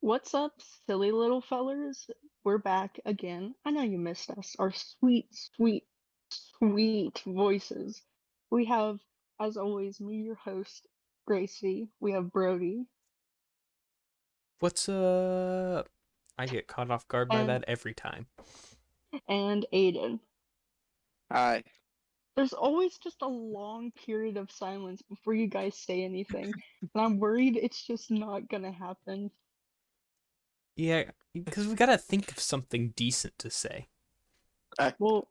What's up, silly little fellers? We're back again. I know you missed us. Our sweet, sweet, sweet voices. We have, as always, me, your host, Gracie. We have Brody What's up? I get caught off guard by and that every time. and Aiden. Hi. There's always just a long period of silence before you guys say anything, and I'm worried it's just not gonna happen. Yeah, because we gotta think of something decent to say. I, Well,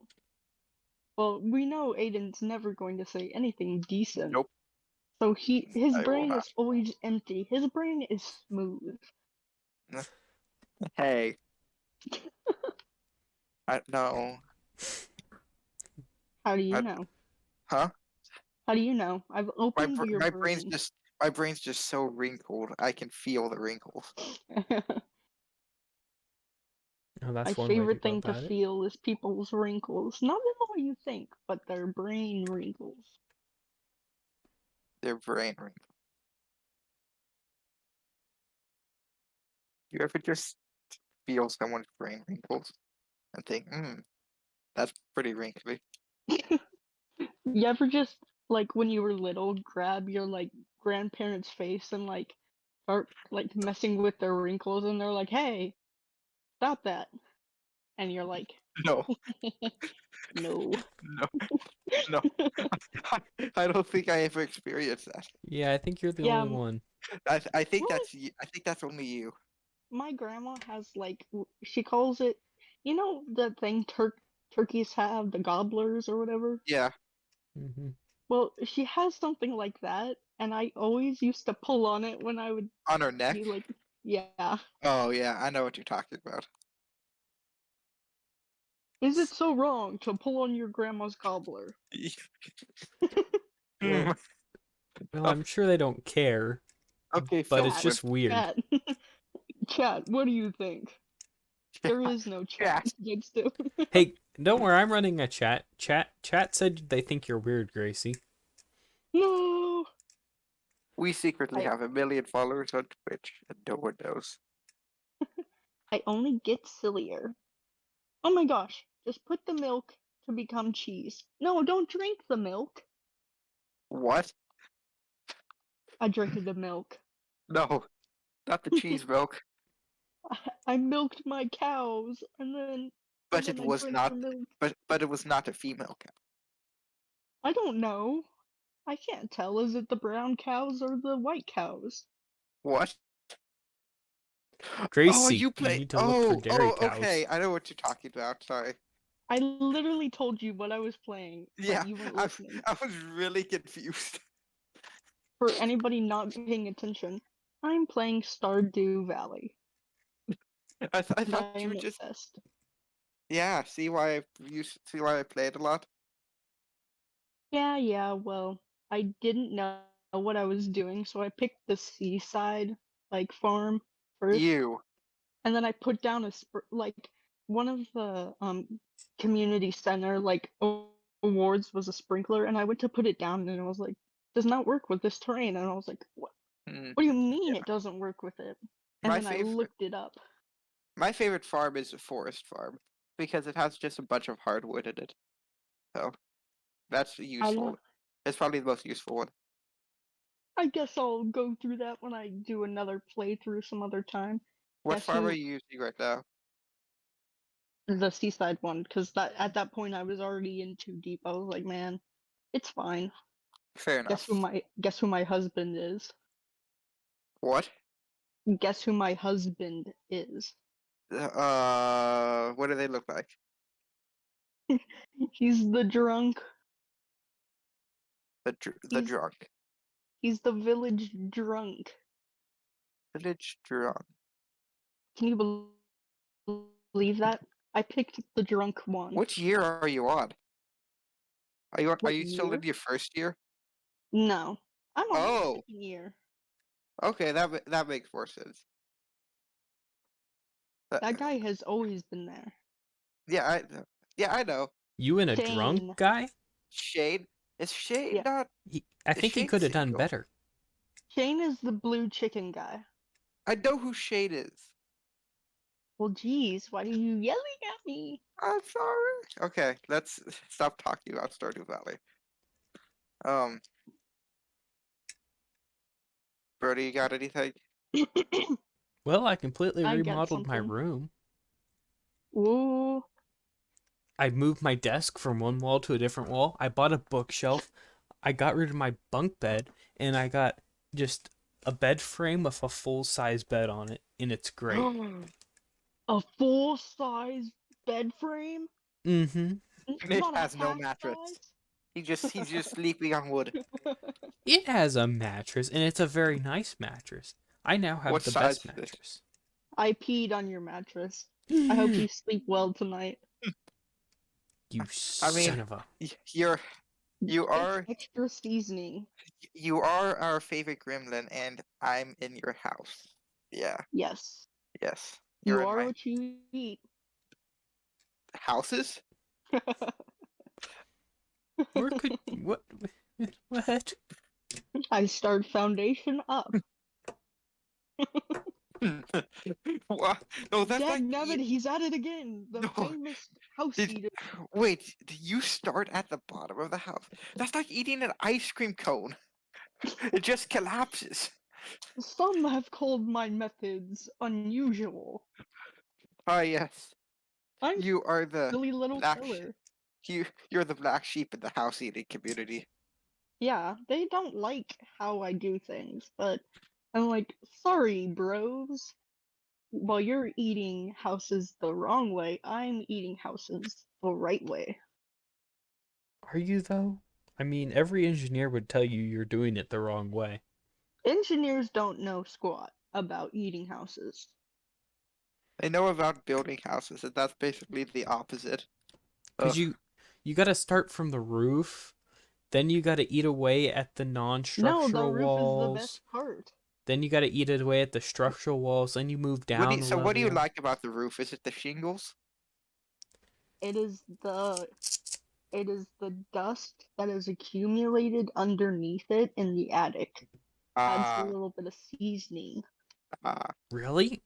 well, we know Aiden's never going to say anything decent. nope, So his I will brain not. is always empty. His brain is smooth. Hey, no. How do you I, know? huh? How do you know? I've My opened br- your my brain's brain. just my brain's just so wrinkled. I can feel the wrinkles. Oh, My that's one way to favorite go thing to about it. feel is people's wrinkles. Not in the way you think, but their brain wrinkles. Their brain wrinkles. You ever just feel someone's brain wrinkles and think, that's pretty wrinkly. You ever just, like, when you were little, grab your, like, grandparents' face and, like, start, like, messing with their wrinkles and they're like, hey, stop that. And you're like, No, no. no, no. I don't think I ever experienced that. Yeah, I think you're the Yeah, only one. I think what? I think that's only you. My grandma has like she calls it, you know, the thing turkeys have, the gobblers or whatever. Yeah, Hmm. Well, she has something like that, and I always used to pull on it when I would on her be neck. like, yeah. Oh yeah, I know what you're talking about. Is it so wrong to pull on your grandma's gobbler? Well, well, I'm sure they don't care, Okay, but Phil it's Chat, just Swift. weird. chat, chat. What do you think? There is no chat. Yeah. But still, Hey, don't worry, I'm running a chat. Chat said they think you're weird, Gracie. no. We secretly I have 1 million followers on Twitch, and no one knows. I only get sillier. Oh my gosh, just put the milk to become cheese. No, don't drink the milk. What? I drank the milk. No, not the cheese milk. I milked my cows and But then it I was drank the not. milk. But it was not a female cow. I don't know. I can't tell. Is it the brown cows or the white cows? What? Oh, Gracie, you you play. need to look for Oh, dairy oh, cows. okay. I know what you're talking about. Sorry. I literally told you what I was playing, but Yeah, you weren't I listening. I was really confused. For anybody not paying attention, I'm playing Stardew Valley, I and thought I you am were just. obsessed. Yeah. See why I played a lot. Yeah, well, I didn't know what I was doing, so I picked the seaside, like, farm first, You. and then I put down like, one of the, community center, like, awards was a sprinkler, and I went to put it down, and I was like, "Does not work with this terrain," and I was like, Hmm, what do you mean yeah. it doesn't work with it?" And My then I favorite. looked it up. My favorite farm is a forest farm because it has just a bunch of hardwood in it. So that's I useful. lo It's probably the most useful one. I guess I'll go through that when I do another playthrough some other time. What Guess farm are who you using right now? the seaside one, because that at that point I was already in too deep. I was like, man, it's fine. Fair enough. Guess who my husband is? What? Guess who my husband is? What do they look like? He's the drunk. The He's drunk. he's the village drunk. Village drunk. Can you believe that? I picked the drunk one. What year are you on? Are What you still in year? your first year? No. I'm on my Oh, second year. okay, that makes more sense. That, That guy has always been there. yeah, I know. You and a drunk Shane. guy? Shade. Is Shade Yeah. not? I Is think he Shade could have done single? better. Shane is the blue chicken guy. I know who Shade is. Well, geez, why are you yelling at me? I'm sorry. Okay, let's stop talking about Stardew Valley. Um, Brody, you got anything? Well, I completely I got remodeled my something. room. Ooh. I moved my desk from one wall to a different wall. I bought a bookshelf. I got rid of my bunk bed, and I got just a bed frame with a full-size bed on it, and it's great. A full-size bed frame? Mm-hmm. It Not a has no half mattress. size? He's just sleeping on wood. It has a mattress, and it's a very nice mattress. I now have What the size best is it? mattress. I peed on your mattress. I hope You you sleep well tonight. I mean, son of a... you're you Take are extra seasoning. you are our favorite gremlin, and I'm in your house. Yeah, Yes. yes, you're You in are my what you eat. houses. Where could... What? What? I start foundation up. What? No, that's like Dagnabbit, he's at it again! The no. famous house Did eater. wait? Did you start at the bottom of the house? That's like eating an ice cream cone. It just collapses. Some have called my methods unusual. Ah, yes. I'm You are the silly little black. feller. You're the black sheep in the house eating community. Yeah, they don't like how I do things, but I'm like, sorry, bros. While you're eating houses the wrong way, I'm eating houses the right way. Are you, though? I mean, every engineer would tell you you're doing it the wrong way. Engineers don't know squat about eating houses. They know about building houses, and that's basically the opposite. Because Ugh. you gotta start from the roof, then you gotta eat away at the No, the non-structural roof is the walls, best part. then you gotta eat it away at the structural walls, then you move What do down you, a so what do you level. like about the roof? Is it the shingles? It is the dust that is accumulated underneath it in the attic. Adds a Ah, little bit of seasoning. ah. Really?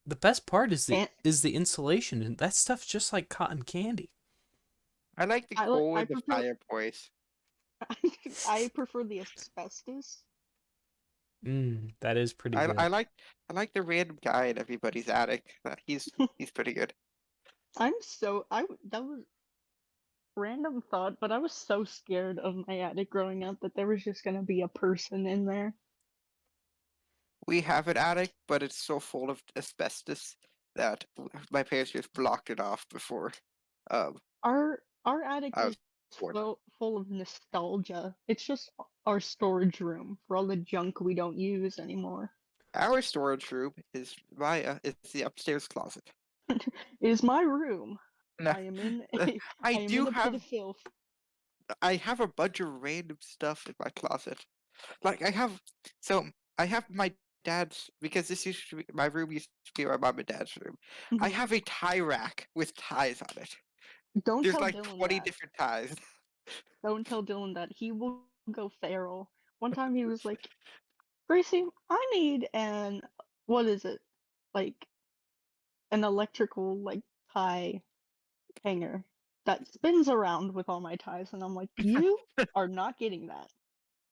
The best part is And the insulation, and that stuff's just like cotton candy. I like the coal I in the prefer fireplace. I prefer the asbestos. That is pretty I good. I like I like the random guy in everybody's attic. He's pretty good. That was random thought, but I was so scared of my attic growing up that there was just gonna be a person in there. We have an attic, but it's so full of asbestos that my parents just blocked it off before um Our attic I was is born. full of nostalgia. It's just our storage room for all the junk we don't use anymore. Our storage room is it's the upstairs closet. It is my room. No, I am in I I am in do a pit of filth. I have a bunch of random stuff in my closet. Like so I have my dad's because this used to be my room used to be my mom and dad's room. I have a tie rack with ties on it. Don't There's tell like Dylan 20 that. different ties. Don't tell Dylan that. He will go feral. One time he was like, Gracie, I need an what is it? Like an electrical like tie hanger that spins around with all my ties, and I'm like, you are not getting that.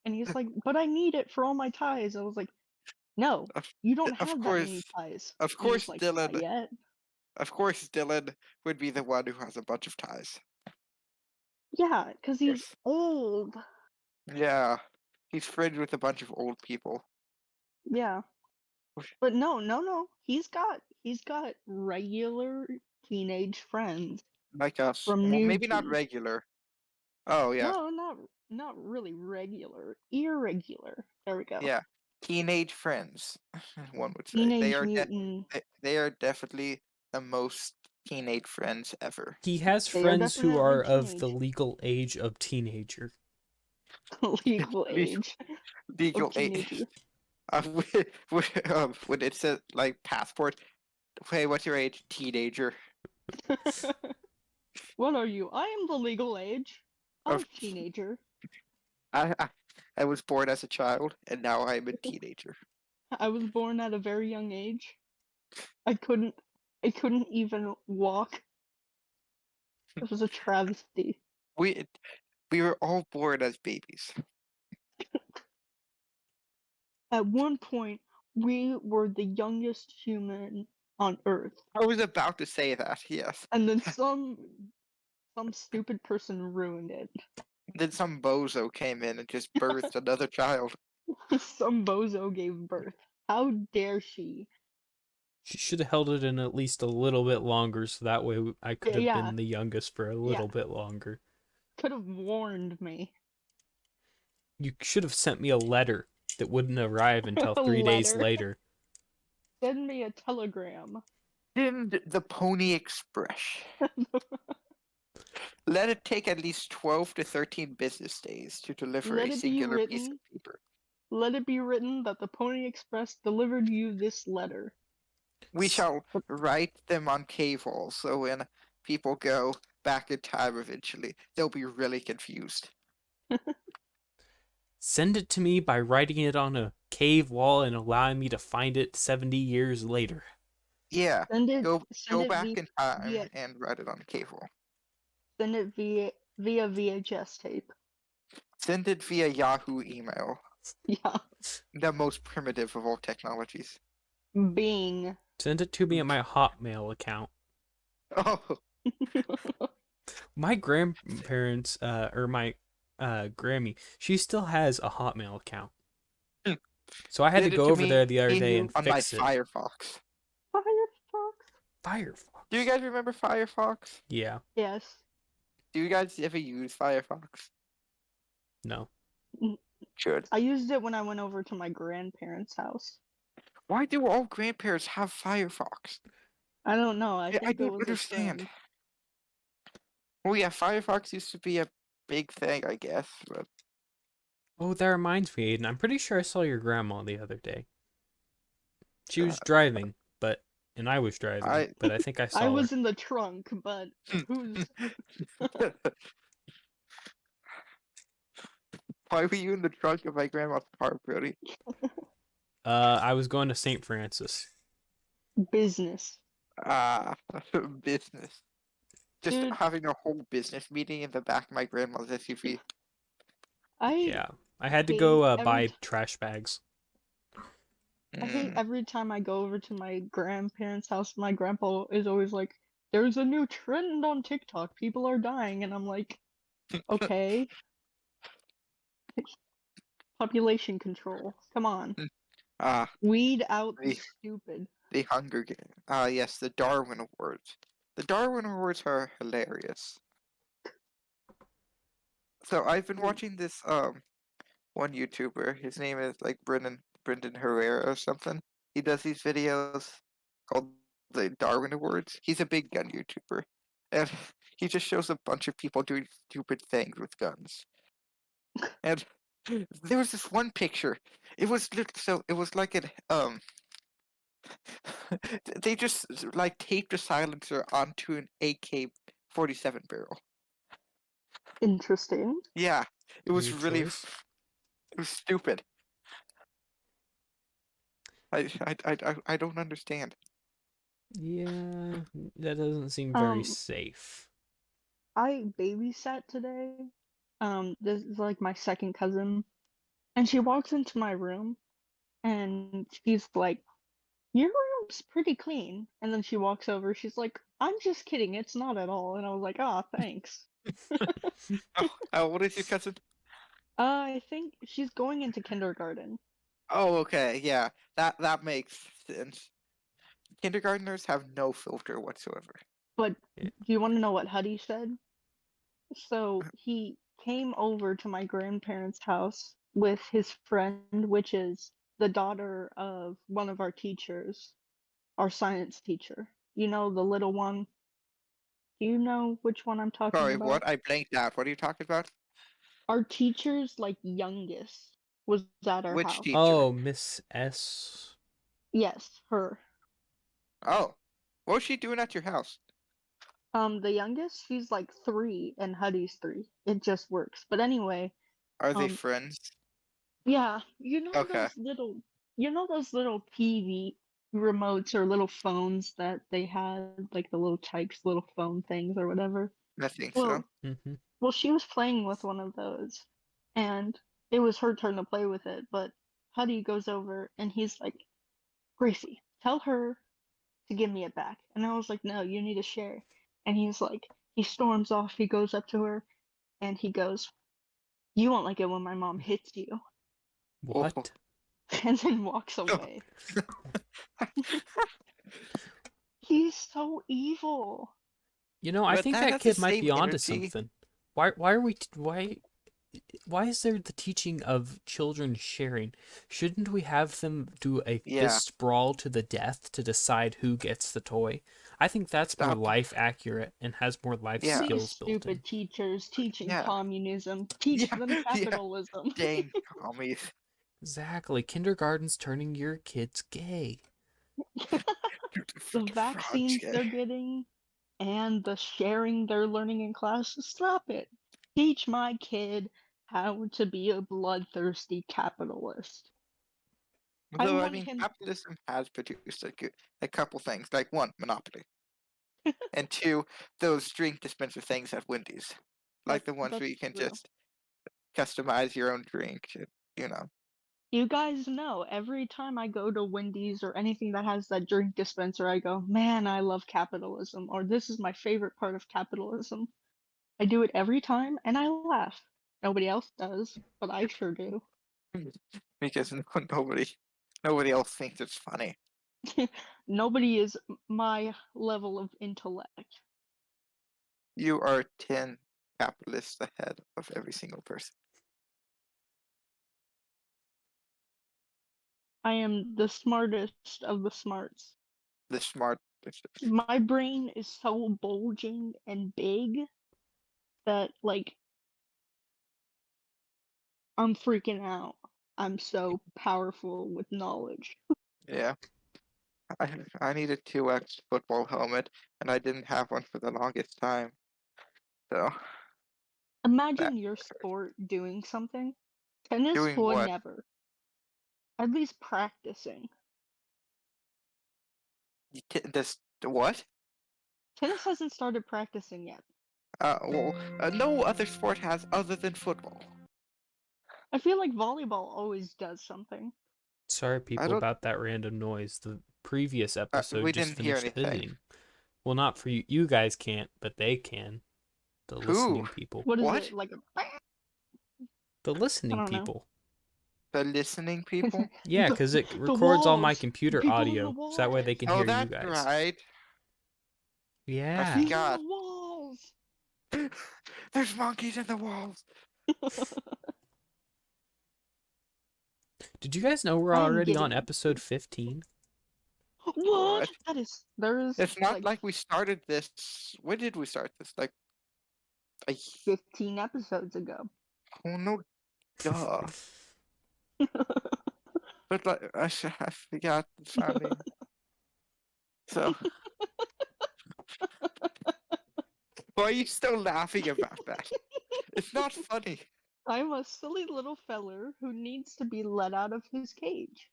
And he's like, but I need it for all my ties. I was like, no, Of, you don't of have that many course, ties. of And he's course, like, not Dylan. yet. Of course, Dylan would be the one who has a bunch of ties. Yeah, because Of he's course. old. Yeah, he's friends with a bunch of old people. Yeah. But no. He's got regular teenage friends Like us. from Well, New maybe not G. regular. Oh yeah, No, not really regular. Irregular. There we go. yeah. Teenage friends, one would say. Teenage Mutant. They are definitely the most teenage friends ever. He has They are friends who definitely are of the teenage. legal age of teenager. Legal Le- age of Legal age. teenager. When it says like passport, hey, what's your age? Teenager. What are you? I am the legal age Of of teenager. I, I I was born as a child and now I'm a teenager. I was born at a very young age. I couldn't I couldn't even walk. It was a travesty. We we were all born as babies. At one point, we were the youngest human on Earth, I was about to say that, yes. and then some stupid person ruined it. Then some bozo came in and just birthed another child. Some bozo gave birth. How dare she? She should have held it in at least a little bit longer, so that way I could Yeah, have yeah, been the youngest for a yeah. little bit longer. Could have warned me. You should have sent me a letter that wouldn't arrive until A 3 days letter. later. Send me a telegram. Send the Pony Express. Let it take at least 12 to 13 business days to deliver Let a it be singular piece of written. paper. Let it be written that the Pony Express delivered you this letter. We shall write them on cave walls, so when people go back in time eventually, they'll be really confused. Send it to me by writing it on a cave wall and allowing me to find it 70 years later. Yeah, Send it. go Send go it back via. in time via and write it on a cave wall. Send it via VHS tape. Send it via Yahoo email, Yeah. the most primitive of all technologies. Bing. Send it to me at my Hotmail account. Oh, My grandparents, or my Grammy, she still has a Hotmail account. So I had to send it go to over there me the other day and on my fix it. Firefox. Firefox. Firefox. Do you guys remember Firefox? Yeah. Yes. Do you guys ever use Firefox? No. Should. I used it when I went over to my grandparents' house. Why do all grandparents have Firefox? I don't know. I I think it don't was a understand. trend. Well, yeah, Firefox used to be a big thing, I guess, but Oh, that reminds me, Aiden. I'm pretty sure I saw your grandma the other day. She uh, was driving, and I was driving, I. but I think I I saw her. was in the trunk, but who's Why were you in the trunk of my grandma's car, Brody? I was going to St. Francis. business? Ah, business. Just Dude, having a whole business meeting in the back of my grandma's SUV. I Yeah. I had to hate go every buy trash bags. I hate Mm. every time I go over to my grandparents' house. My grandpa is always like, "There's a new trend on TikTok. People are dying," and I'm like, "Okay, population control. Come on, Ah, weed out the the stupid." the Hunger Games. Ah, yes, the Darwin Awards. The Darwin Awards are hilarious. So I've been Dude, watching this one YouTuber. His name is like Brendan Herrera or something. He does these videos called the Darwin Awards. He's a big gun YouTuber, and he just shows a bunch of people doing stupid things with guns. And there was this one picture. It was like an they just like taped a silencer onto an AK-47 barrel. Interesting. Yeah, it was Weird really choice. it was stupid. I don't understand. Yeah, that doesn't seem very Um, safe. I babysat today. This is like my second cousin, and she walks into my room, and she's like, "Your room's pretty clean." And then she walks over, she's like, "I'm just kidding, it's not at all." And I was like, "Ah, thanks." Oh, what is your cousin? I think she's going into kindergarten. Oh, okay, yeah, that makes sense. Kindergartners have no filter whatsoever. But Yeah. do you want to know what Huddy said? So he came over to my grandparents' house with his friend, which is the daughter of one of our teachers, our science teacher. You know, the little one. Do you know which one I'm talking Sorry, about? what? I blanked out. What are you talking about? Our teacher's like youngest was at our Which house. teacher? Oh, Miss S. Yes, her. Oh, what was she doing at your house? The youngest, she's like 3 and Huddy's 3. It just works. But anyway, Are they um friends? yeah, you know Okay. those little You know those little TV remotes or little phones that they had, like the little Tykes little phone things or whatever? I think so. Well, Hmm. she was playing with one of those, and it was her turn to play with it, but Huddy goes over and he's like, Gracie, tell her to give me it back. And I was like, no, you need to share. And he's like, he storms off, he goes up to her, and he goes, you won't like it when my mom hits you, Oh. What? and then walks away. He's so evil. I But think that that has the kid might same be onto energy. something. Why are we why is there the teaching of children sharing? Shouldn't we have them do a Yeah. fist brawl to the death to decide who gets the toy? I think that's more Stop. life accurate and has more life Yeah. These skills built in. stupid teachers teaching Yeah. communism. Teach Yeah. them Yeah. capitalism. Dang commies. Exactly. Kindergarten's turning your kids gay. The Freaking frogs vaccines gay. they're getting and the sharing they're learning in class. Stop it. Teach my kid how to be a bloodthirsty capitalist. I Although, I want mean, him. capitalism has produced a couple things, like one, Monopoly, and two, those drink dispenser things at Wendy's, like the ones where That's you can true. just customize your own drink. You know. You guys know every time I go to Wendy's or anything that has that drink dispenser, I go, man, I love capitalism, or this is my favorite part of capitalism. I do it every time and I laugh. Nobody else does, but I sure do. Because nobody else thinks it's funny. Nobody is my level of intellect. You are 10 capitalists ahead of every single person. I am the smartest of the smarts. The smart. My brain is so bulging and big that, like, I'm freaking out. I'm so powerful with knowledge. Yeah. I need a 2x football helmet, and I didn't have one for the longest time. So, that Imagine your sport doing something. Tennis doing boy what? never. At least practicing. This what? Tennis hasn't started practicing yet. Well, no other sport has other than football. I feel like volleyball always does something. Sorry, I people, don't. about that random noise. The previous We episode just didn't hear finished anything. editing. Well, not for you. You guys can't, but they can. The Who? listening people. What is What? it? Like a. The I listening don't know. people. The listening people? Yeah, because it The records all my walls! The computer people in the audio, so that way they walls! can Oh, hear you that's guys. right. I Yeah. He's in the forgot. walls! There's monkeys in the walls. Did you guys know we're I am already on getting. episode 15? What? What? That is. There's It's not like like we started this. When did we start this? Like, a, 15 episodes ago. oh no, duh. But like, I forgot the sounding. So, why are you still laughing about that? It's not funny. I'm a silly little feller who needs to be let out of his cage.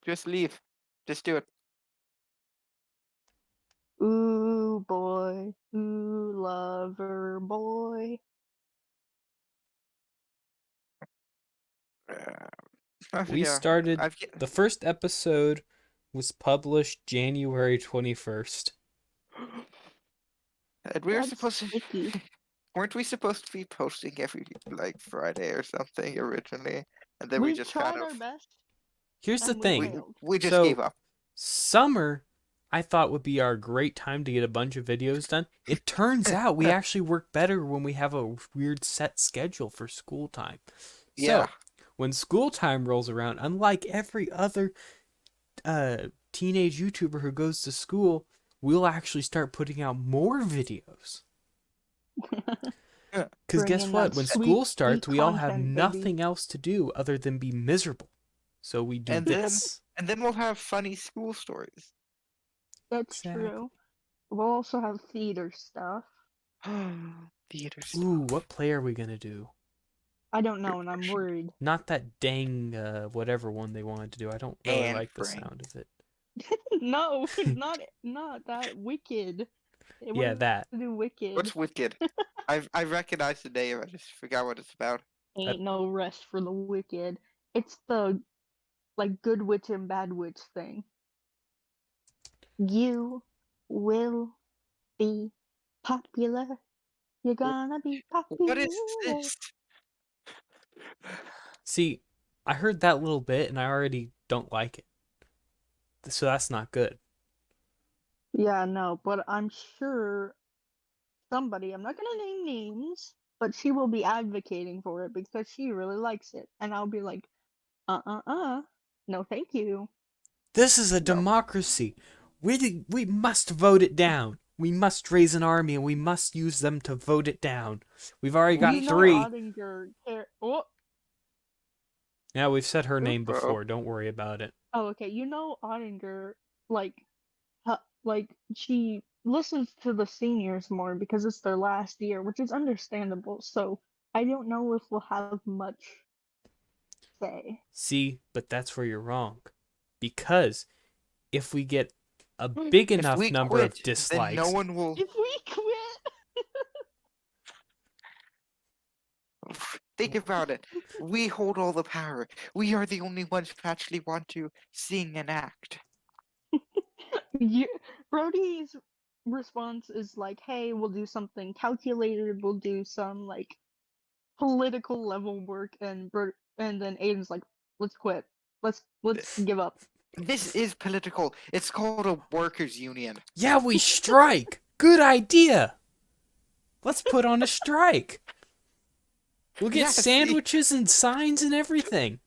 Just leave. Just do it. Ooh boy, ooh lover boy. We Yeah, started. I've get. The first episode was published January 21st. And we were That's supposed to. icky. Weren't we supposed to be posting every like Friday or something originally? And then we We've just kind tried of our best Here's the and we we thing. failed. we just gave So, up. summer, I thought would be our great time to get a bunch of videos done. It turns out we actually work better when we have a weird set schedule for school time. Yeah. So, when school time rolls around, unlike every other teenage YouTuber who goes to school, we'll actually start putting out more videos. Because Bring guess in what? that When sweet, school sweet starts, we all have content, baby. nothing else to do other than be miserable. So we do And then this. and then we'll have funny school stories. That's Exactly. true. We'll also have theater stuff. Theater Ooh, stuff. what play are we gonna do? I don't know, and I'm worried. Not that dang whatever one they wanted to do. I don't really And like the Frank. sound of it. No, not that Wicked. It Yeah, wanted that. to do Wicked. What's Wicked? I recognize the name. I just forgot what it's about. That Ain't no rest for the wicked. It's the like good witch and bad witch thing. You will be popular. You're gonna be What is popular. this? See, I heard that little bit and I already don't like it. So that's not good. Yeah, no, but I'm sure somebody, I'm not gonna name names, but she will be advocating for it because she really likes it. And I'll be like, no thank you. This is a No. democracy. We must vote it down. We must raise an army and we must use them to vote it down. We've already got You know 3. Ottinger oh, Yeah, we've said her name Uh-oh. before. Don't worry about it. oh okay, you know Ottinger like like she listens to the seniors more because it's their last year, which is understandable. So I don't know if we'll have much say. See, but that's where you're wrong. Because if we get a big If enough we number of quit, then no dislikes, one will. If we quit, Think about it. We hold all the power. We are the only ones who actually want to sing and act. you, Brody's response is like, "Hey, we'll do something calculated. We'll do some like political level work," and then Aiden's like, "Let's quit. Let's give up." This is political. It's called a workers' union. yeah, we strike. Good idea. Let's put on a strike. We'll get Yeah, see? sandwiches and signs and everything.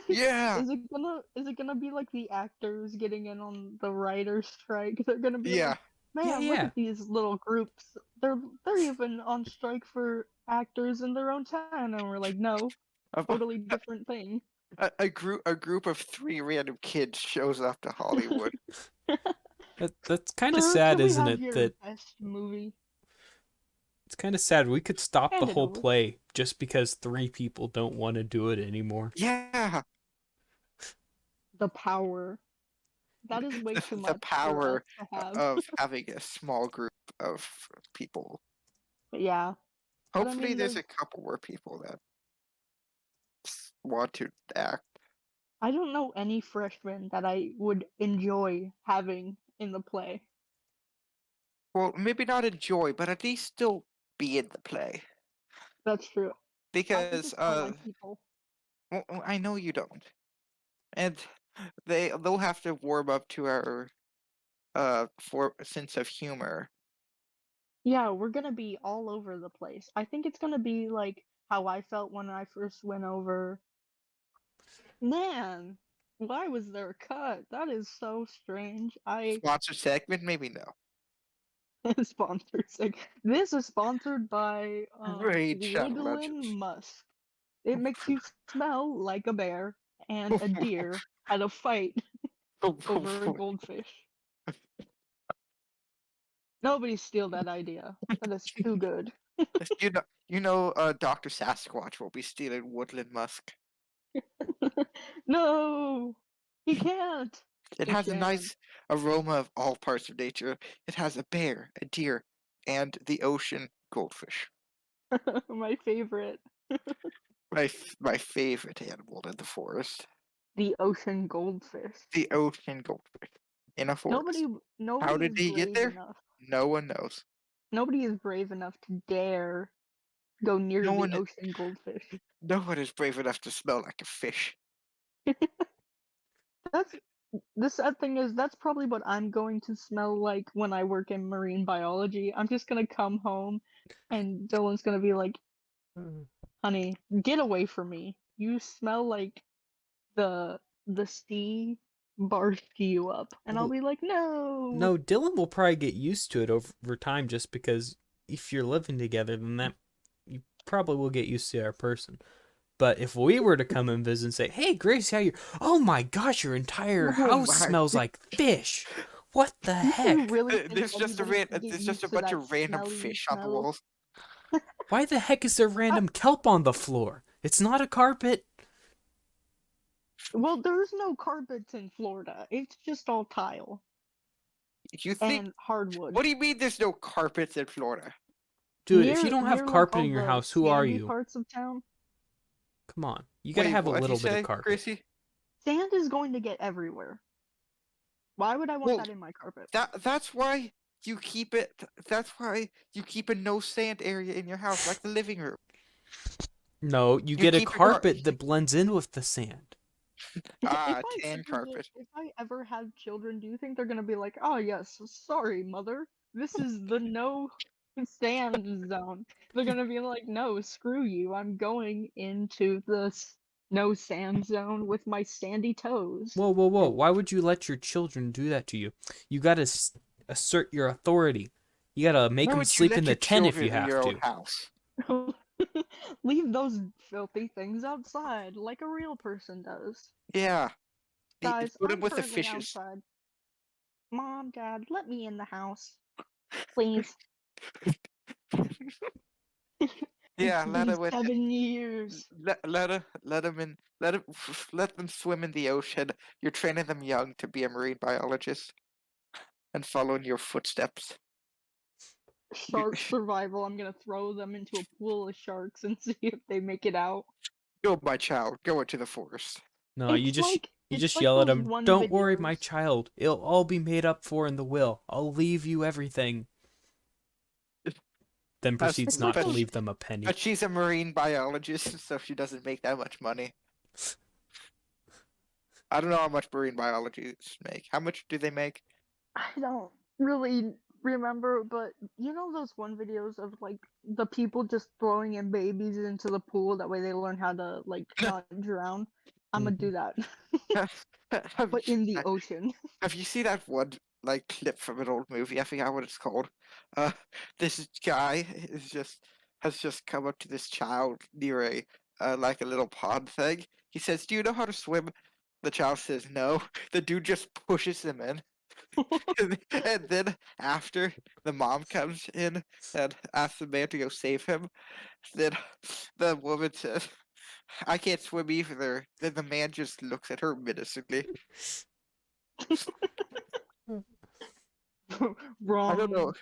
Yeah. Is it gonna be like the actors getting in on the writers' strike? They're gonna be Yeah. like, Yeah, man, look yeah. at these little groups. They're even on strike for actors in their own town, and we're like, no, A, totally different thing. a group of 3 random kids shows up to Hollywood. That's kind of Sir, sad, can we isn't have it? your That best movie? it's kind of sad. We could stop the Hand it whole over. play just because 3 people don't want to do it anymore. Yeah. The power. That is way too The much for us power to have. of having a small group of people. But yeah. But I Hopefully, mean, there's a couple more people that want to act. I don't know any freshmen that I would enjoy having in the play. Well, maybe not enjoy, but at least still be in the play. That's true. I Because, just don't like people. well, I know you don't. And they'll have to warm up to our for sense of humor. Yeah, we're gonna be all over the place. I think it's gonna be like how I felt when I first went over. Man, why was there a cut? That is so strange. I Sponsor segment, maybe no. sponsors like this is sponsored by Great Shadow Woodland Legends. Musk. It makes you smell like a bear, and a deer had a fight over a goldfish. Nobody steal that idea. That is too good. Dr. Sasquatch will be stealing Woodland Musk. No, he can't. It He has a can. nice aroma of all parts of nature. It has a bear, a deer, and the ocean goldfish. My favorite. My favorite animal in the forest. The ocean goldfish. The ocean goldfish in a forest. Nobody How nobody did is he get brave there? enough. No one knows. Nobody is brave enough to dare go near No the one ocean goldfish. no one is brave enough to smell like a fish. That's the sad thing is that's probably what I'm going to smell like when I work in marine biology. I'm just gonna come home and Dylan's gonna be like, honey, get away from me. You smell like the the sea barfed you up. And I'll Well, be like, no. no, Dylan will probably get used to it over time just because if you're living together, then that you probably will get used to our person. But if we were to come and visit and say, "Hey, Grace, how you? Oh my gosh, your entire Oh house my! smells like fish. What the Do you heck?" really think There's just anybody could get there's just used a to bunch that of random smelly fish on the smell? walls. Why the heck is there random kelp on the floor? It's not a carpet. Well, there's no carpets in Florida. It's just all tile You think? and hardwood. What do you mean? There's no carpets in Florida? Dude, if you don't have Near like carpet all in your the house, who are sandy you? parts of town, Come on. You gotta Wait, have a what did you little bit of say, carpet. Gracie? sand is going to get everywhere. Why would I want Well, that in my carpet? that's why you keep it. That's why you keep a no sand area in your house, like the living room. No, you You get a keep your carpet that blends in with the sand. tan carpet. If I ever have children, do you think they're gonna be like, "Oh yes, sorry, mother, this is the no sand zone"? They're gonna be like, "No, screw you, I'm going into the no sand zone with my sandy toes." Whoa, whoa, whoa. Why would you let your children do that to you? You gotta assert your authority. You gotta make Why them would you sleep in let the your tent if you children in have your own to. house? Leave those filthy things outside like a real person does. Yeah, Guys, put them I'm with the currently fishes. outside. Mom, Dad, let me in the house, please. Yeah, It's let been them in. 7 years. Let them in. Let them swim in the ocean. You're training them young to be a marine biologist and follow in your footsteps. Shark survival. I'm gonna throw them into a pool of sharks and see if they make it out. Go, my child. Go into the forest. No, It's like you it's just like yell at those them. one Don't worry, my videos. child. It'll all be made up for in the will. I'll leave you everything. Then That's, proceeds It's like not to but, those. leave them a penny. but she's a marine biologist, so she doesn't make that much money. I don't know how much marine biologists make. How much do they make? I don't really remember, but you know those one videos of like the people just throwing in babies into the pool. That way they learn how to like not drown. I'm gonna Mhm. do that, have, but in the you, ocean. have you seen that one like clip from an old movie? I forgot what it's called. Uh, this guy has just come up to this child near a like a little pond thing. He says, "Do you know how to swim?" The child says, "No." The dude just pushes him in. And then after the mom comes in and asks the man to go save him, then the woman says, "I can't swim either." Then the man just looks at her menacingly. I don't know.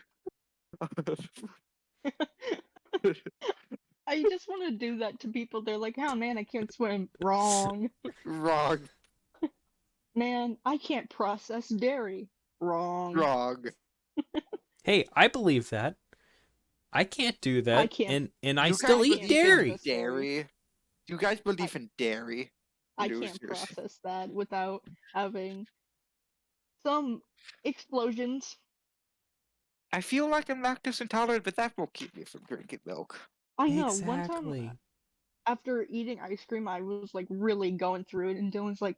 Wrong. I just want to do that to people. They're like, "Oh man, I can't swim." Wrong. Wrong, Man, I can't process dairy. Wrong. wrong. Hey, I believe that. I can't do I that, can't. and I You still guys I eat can't believe in dairy. process dairy. dairy? You guys I believe in dairy? I can't Losers. process that without having some explosions. I feel like I'm lactose intolerant, but that won't keep me from drinking milk. I know. One time Exactly. after eating ice cream, I was like really going through it, and Dylan's like,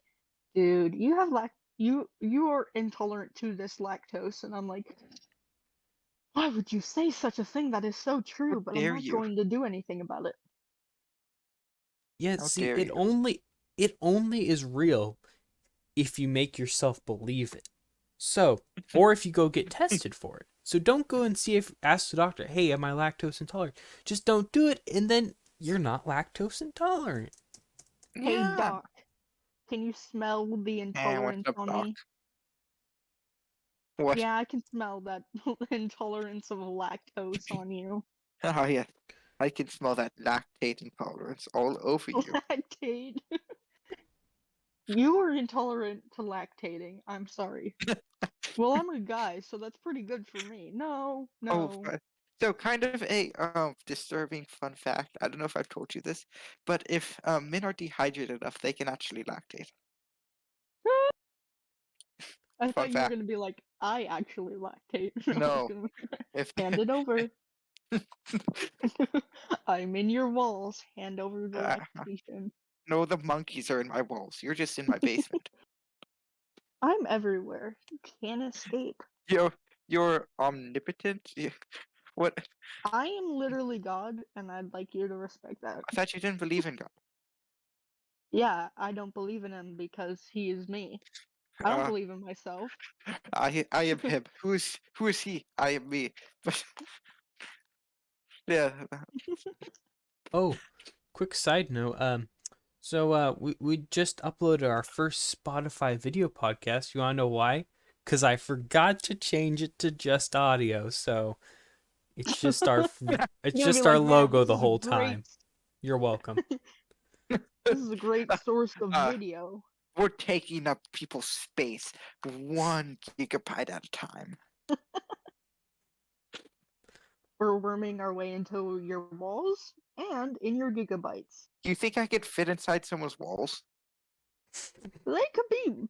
"Dude, you have you are intolerant to this lactose," and I'm like, "Why would you say such a thing? That is so How true, but I'm dare not you? going to do anything about it." Yeah, How see, dare you? it only is real if you make yourself believe it. So, or if you go get tested for it. So don't go and see if ask the doctor, "Hey, am I lactose intolerant?" Just don't do it, and then you're not lactose intolerant. Hey Yeah. doc, can you smell the And what's intolerance up, on doc? me? What? Yeah, I can smell that intolerance of lactose on you. Oh yeah, I can smell that lactate intolerance all over you. Lactate. You are intolerant to lactating. I'm sorry. Well, I'm a guy, so that's pretty good for me. No, Oh, no. so kind of a disturbing fun fact. I don't know if I've told you this, but if men are dehydrated enough, they can actually lactate. I Fun thought you were fact. gonna be like, I actually lactate. I was No, gonna if hand it over. I'm in your walls. Hand over the uh, lactation. no, the monkeys are in my walls. You're just in my basement. I'm everywhere. You can't escape. You're you're omnipotent. What? I am literally God, and I'd like you to respect that. I thought you didn't believe in God. Yeah, I don't believe in him because he is me. I don't Uh, believe in myself. I am him. Who is he? I am me. But Yeah. Oh, quick side note. We just uploaded our first Spotify video podcast. You wanna know why? Because I forgot to change it to just audio, so it's just our it's You're gonna be just our like, man, logo the whole time. You're welcome. this is a great source of Uh, video. we're taking up people's space 1 gigabyte at a time. We're worming our way into your walls and in your gigabytes. You think I could fit inside someone's walls? They could be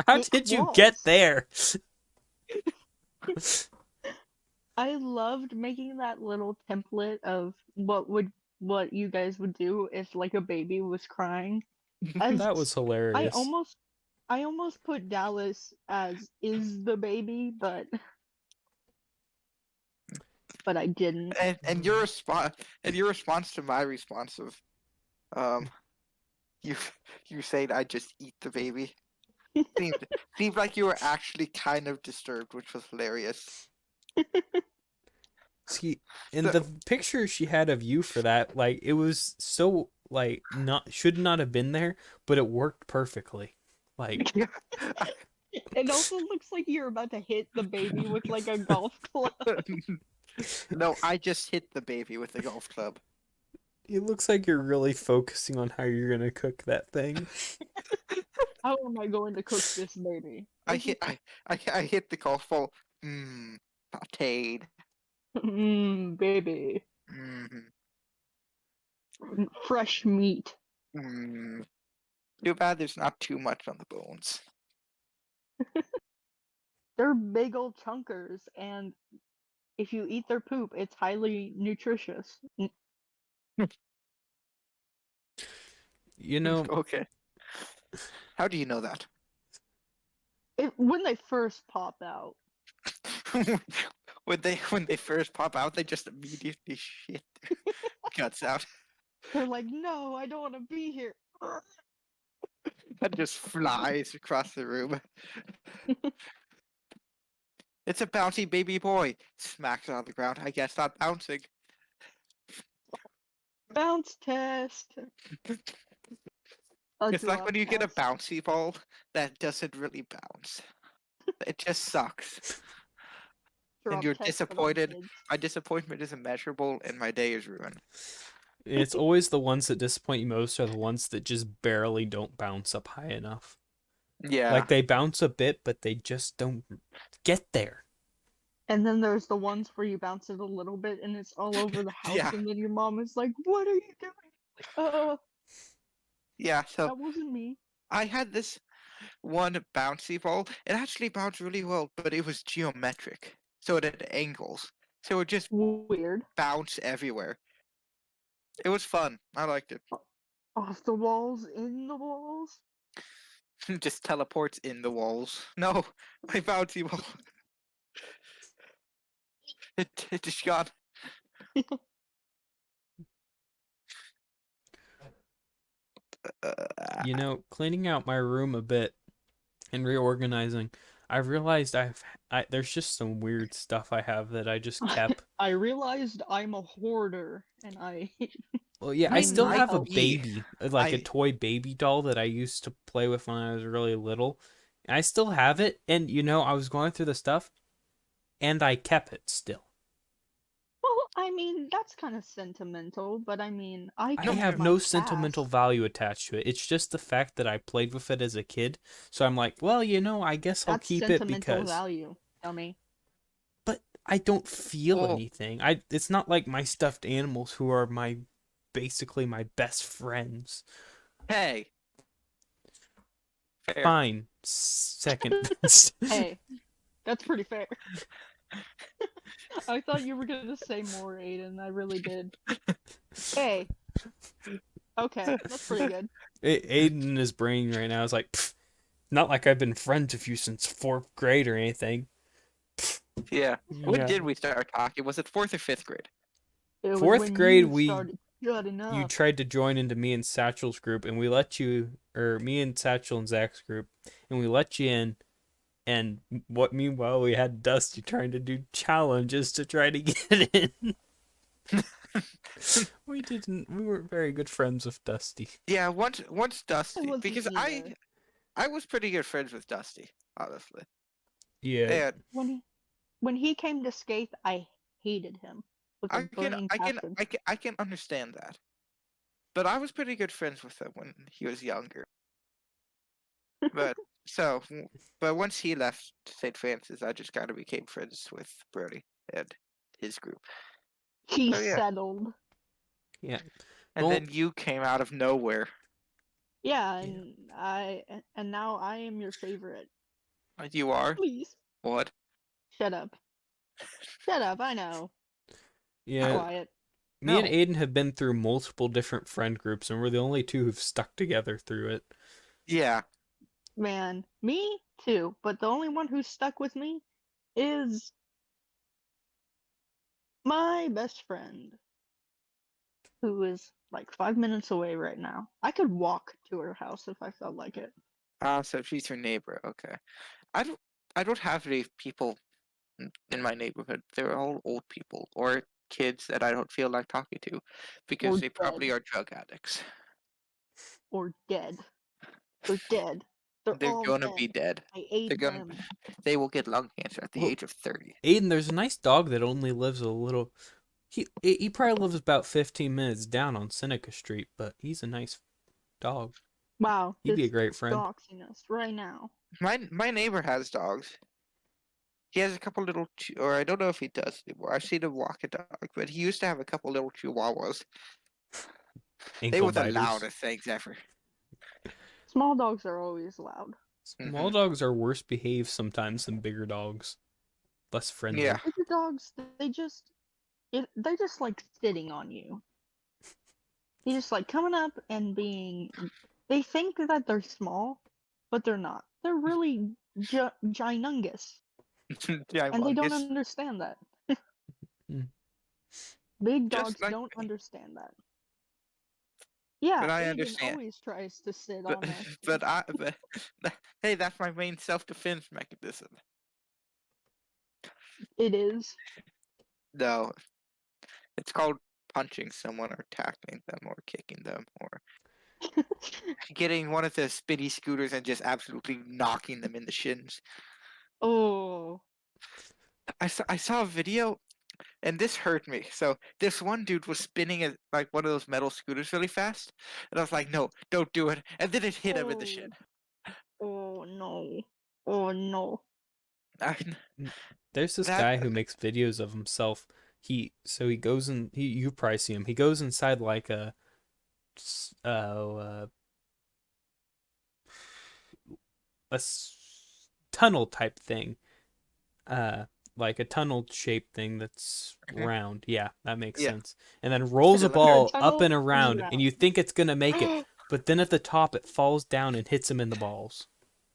How thick did you get walls. there? I loved making that little template of what you guys would do if like a baby was crying. As That was I hilarious. almost I almost put Dallas as is the baby, but I didn't. And your response to my response of um you you saying I just eat the baby seemed seemed like you were actually kind of disturbed, which was hilarious. See, in So, the picture she had of you for that, like it was so like not should not have been there, but it worked perfectly. Like yeah, It also looks like you're about to hit the baby with like a golf club. no, I just hit the baby with the golf club. it looks like you're really focusing on how you're gonna cook that thing. How am I going to cook this baby? I hit the golf ball. Sauteed. Baby. Mm, Fresh meat. mm. Too bad there's not too much on the bones. They're big old chunkers, and if you eat their poop, it's highly nutritious. You know, Okay. How do you know that? When they first pop out, when they first pop out, they just immediately shit their guts out. they're like, "No, I don't want to be here." That just flies across the room. It's a bouncy baby boy. Smacks on the ground. I guess not bouncing. Bounce test. A It's like drop when you get a test. bouncy ball that doesn't really bounce. It just sucks. And Drop you're test for them disappointed. kids. My disappointment is immeasurable and my day is ruined. it's always the ones that disappoint you most are the ones that just barely don't bounce up high enough. Yeah. Like they bounce a bit, but they just don't get there. And then there's the ones where you bounce it a little bit and it's all over the house, Yeah. and then your mom is like, "What are you doing?" Yeah. So That wasn't me. I had this one bouncy ball. It actually bounced really well, but it was geometric. So it had angles. So it would just Weird. bounce everywhere. It was fun. I liked it. Off the walls, in the walls. Just teleports in the walls. No, my bouncy ball. It just gone. You know, cleaning out my room a bit and reorganizing, I've realized there's just some weird stuff I have that I just kept. I realized I'm a hoarder, and I Well, yeah, I I still need might have a help. be. baby, like a I toy baby doll that I used to play with when I was really little. And I still have it, and you know, I was going through the stuff, and I kept it still. Well, I mean, that's kind of sentimental, but I mean, I I kept have my no sentimental cast. value attached to it. It's just the fact that I played with it as a kid. So I'm like, well, you know, I guess I'll That's keep it sentimental because value, dummy. but I don't feel well, anything. It's not like my stuffed animals who are my basically my best friends. hey, fair. Fine. Second best. Hey, that's pretty fair. I thought you were gonna say more, Aiden. I really did. Hey, okay, that's pretty good. Aiden in his brain right now is like, "Pfft, not like I've been friends with you since fourth grade or anything. Yeah. When Yeah. did we start talking? Was it fourth or fifth grade? It was Fourth when grade, you started shutting you up. tried to join into me and Satchel's group, and we let you, or me and Satchel and Zach's group, and we let you in. And what? Meanwhile, we had Dusty trying to do challenges to try to get in. We weren't very good friends with Dusty. Yeah, once I Dusty, wasn't because either. I was pretty good friends with Dusty, honestly. Yeah, And When he came to Skate, I hated him with a burning passion. I can understand that. But I was pretty good friends with him when he was younger. But so, but once he left St. Francis, I just kind of became friends with Brody and his group. He So yeah, settled. yeah. and Well, then you came out of nowhere. Yeah, yeah. and now I am your favorite. You are Please what? shut up. Shut up. I know. Be Yeah, quiet. me and No. Aiden have been through multiple different friend groups, and we're the only two who've stuck together through it. Yeah. Man, me too. But the only one who's stuck with me is my best friend, who is like 5 minutes away right now. I could walk to her house if I felt like it. Ah, so she's your neighbor. Okay. I don't. I don't have any people in my neighborhood. They're all old people or kids that I don't feel like talking to, because Or they probably dead. are drug addicts. Or dead. They're dead. They're They're all gonna be dead. dead. I They're ate gonna. them. They will get lung cancer at the Well, age of 30. Aiden, there's a nice dog that only lives a little. He probably lives about 15 minutes down on Seneca Street, but he's a nice dog. Wow, He'd be a just great friend. doxing us right now. My neighbor has dogs. He has a couple little, or I don't know if he does anymore. I've seen him walk a dog, but he used to have a couple little chihuahuas. They Ankle were the biters. loudest things ever. Small dogs are always loud. Small dogs are worse behaved sometimes than bigger dogs. Less Yeah. friendly. Bigger dogs, they're just like sitting on you. They just like coming up and being. They think that they're small, but they're not. They're really ginormous, and they don't Humongous. understand that. Mm. Big Just dogs like don't me. understand that. Yeah, But I Aiden understand. always tries to sit But on us. but hey, that's my main self-defense mechanism. It is. No, it's called punching someone or tackling them or kicking them or getting one of the spinny scooters and just absolutely knocking them in the shins. Oh, I saw a video and this hurt me. So this one dude was spinning like one of those metal scooters really fast, and I was like, "No, don't do it!" And then it hit him in the shin. oh, oh no, oh no. I, Mm. There's this that guy who makes videos of himself. He goes in. You probably see him. He goes inside like a tunnel type thing. Uh, like a tunnel shaped thing that's Mhm. round. Yeah, that makes Yeah, sense. And then rolls a cylinder. Your ball up tunnel and is around, and round. you think it's gonna make it, but then at the top it falls down and hits him in the balls.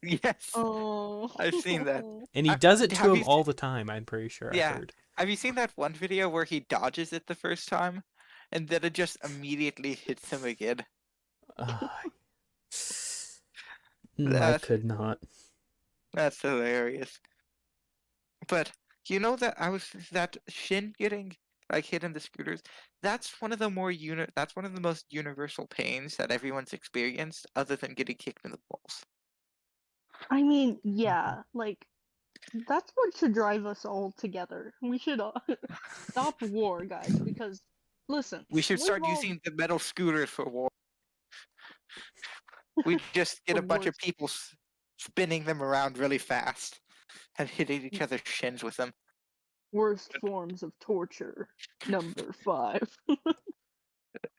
Yes, Oh. I've seen that. And he I, does it to have him you? all the time. I'm pretty sure I Yeah, heard. have you seen that one video where he dodges it the first time, and then it just immediately hits him again? Uh, I That could not. that's hilarious. But you know that that shin getting like hit in the scooters. That's one of the most universal pains that everyone's experienced, other than getting kicked in the balls. I mean, yeah, like that's what should drive us all together. We should stop war, guys, because listen, We should we've start all using the metal scooters for war. We just get the a bunch of worst people spinning them around really fast and hitting each other's shins with them. worst forms of torture. Number 5.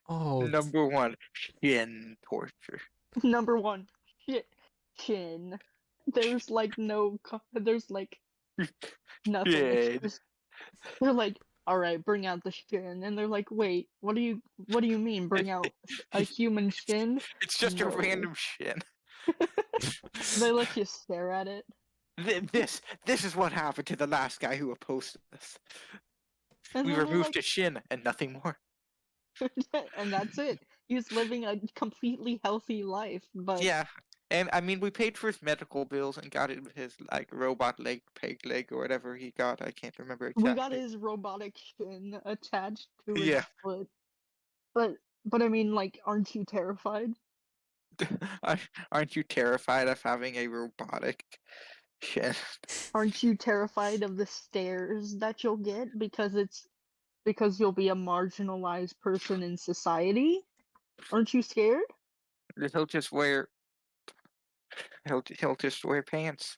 Oh, Number one, shin torture. Number 1, shit, chin. There's like there's like nothing. It's Shin. just they're like, all right, bring out the shin, and they're like, wait, what do you mean, bring out a human shin? It's just a No. random shin. They let you stare at it, This is what happened to the last guy who opposed us. and We then they're removed like, his shin and nothing more. and that's it. He's living a completely healthy life, but Yeah, And I mean, we paid for his medical bills and got him his like robot leg, peg leg, or whatever he got. I can't remember We got exactly. his robotic shin attached to Yeah. its foot. But I mean, like, aren't you terrified? Aren't you terrified of having a robotic shin? Aren't you terrified of the stares that you'll get because you'll be a marginalized person in society? Aren't you scared? He'll just wear he'll just wear pants.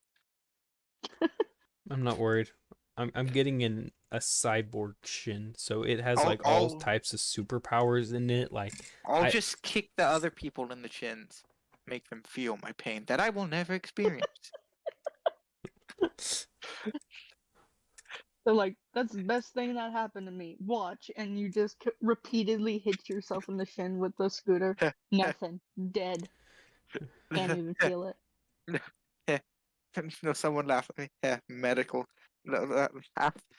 I'm not worried. I'm getting in a cyborg shin, so it has I'll like all I'll types of superpowers in it. Like I'll I just kick the other people in the chins, make them feel my pain that I will never experience. They're like, that's the best thing that happened to me. Watch, and you just repeatedly hit yourself in the shin with the scooter. Nothing. Dead. Can't even feel it. No, someone laughed at me. Yeah, medical. No,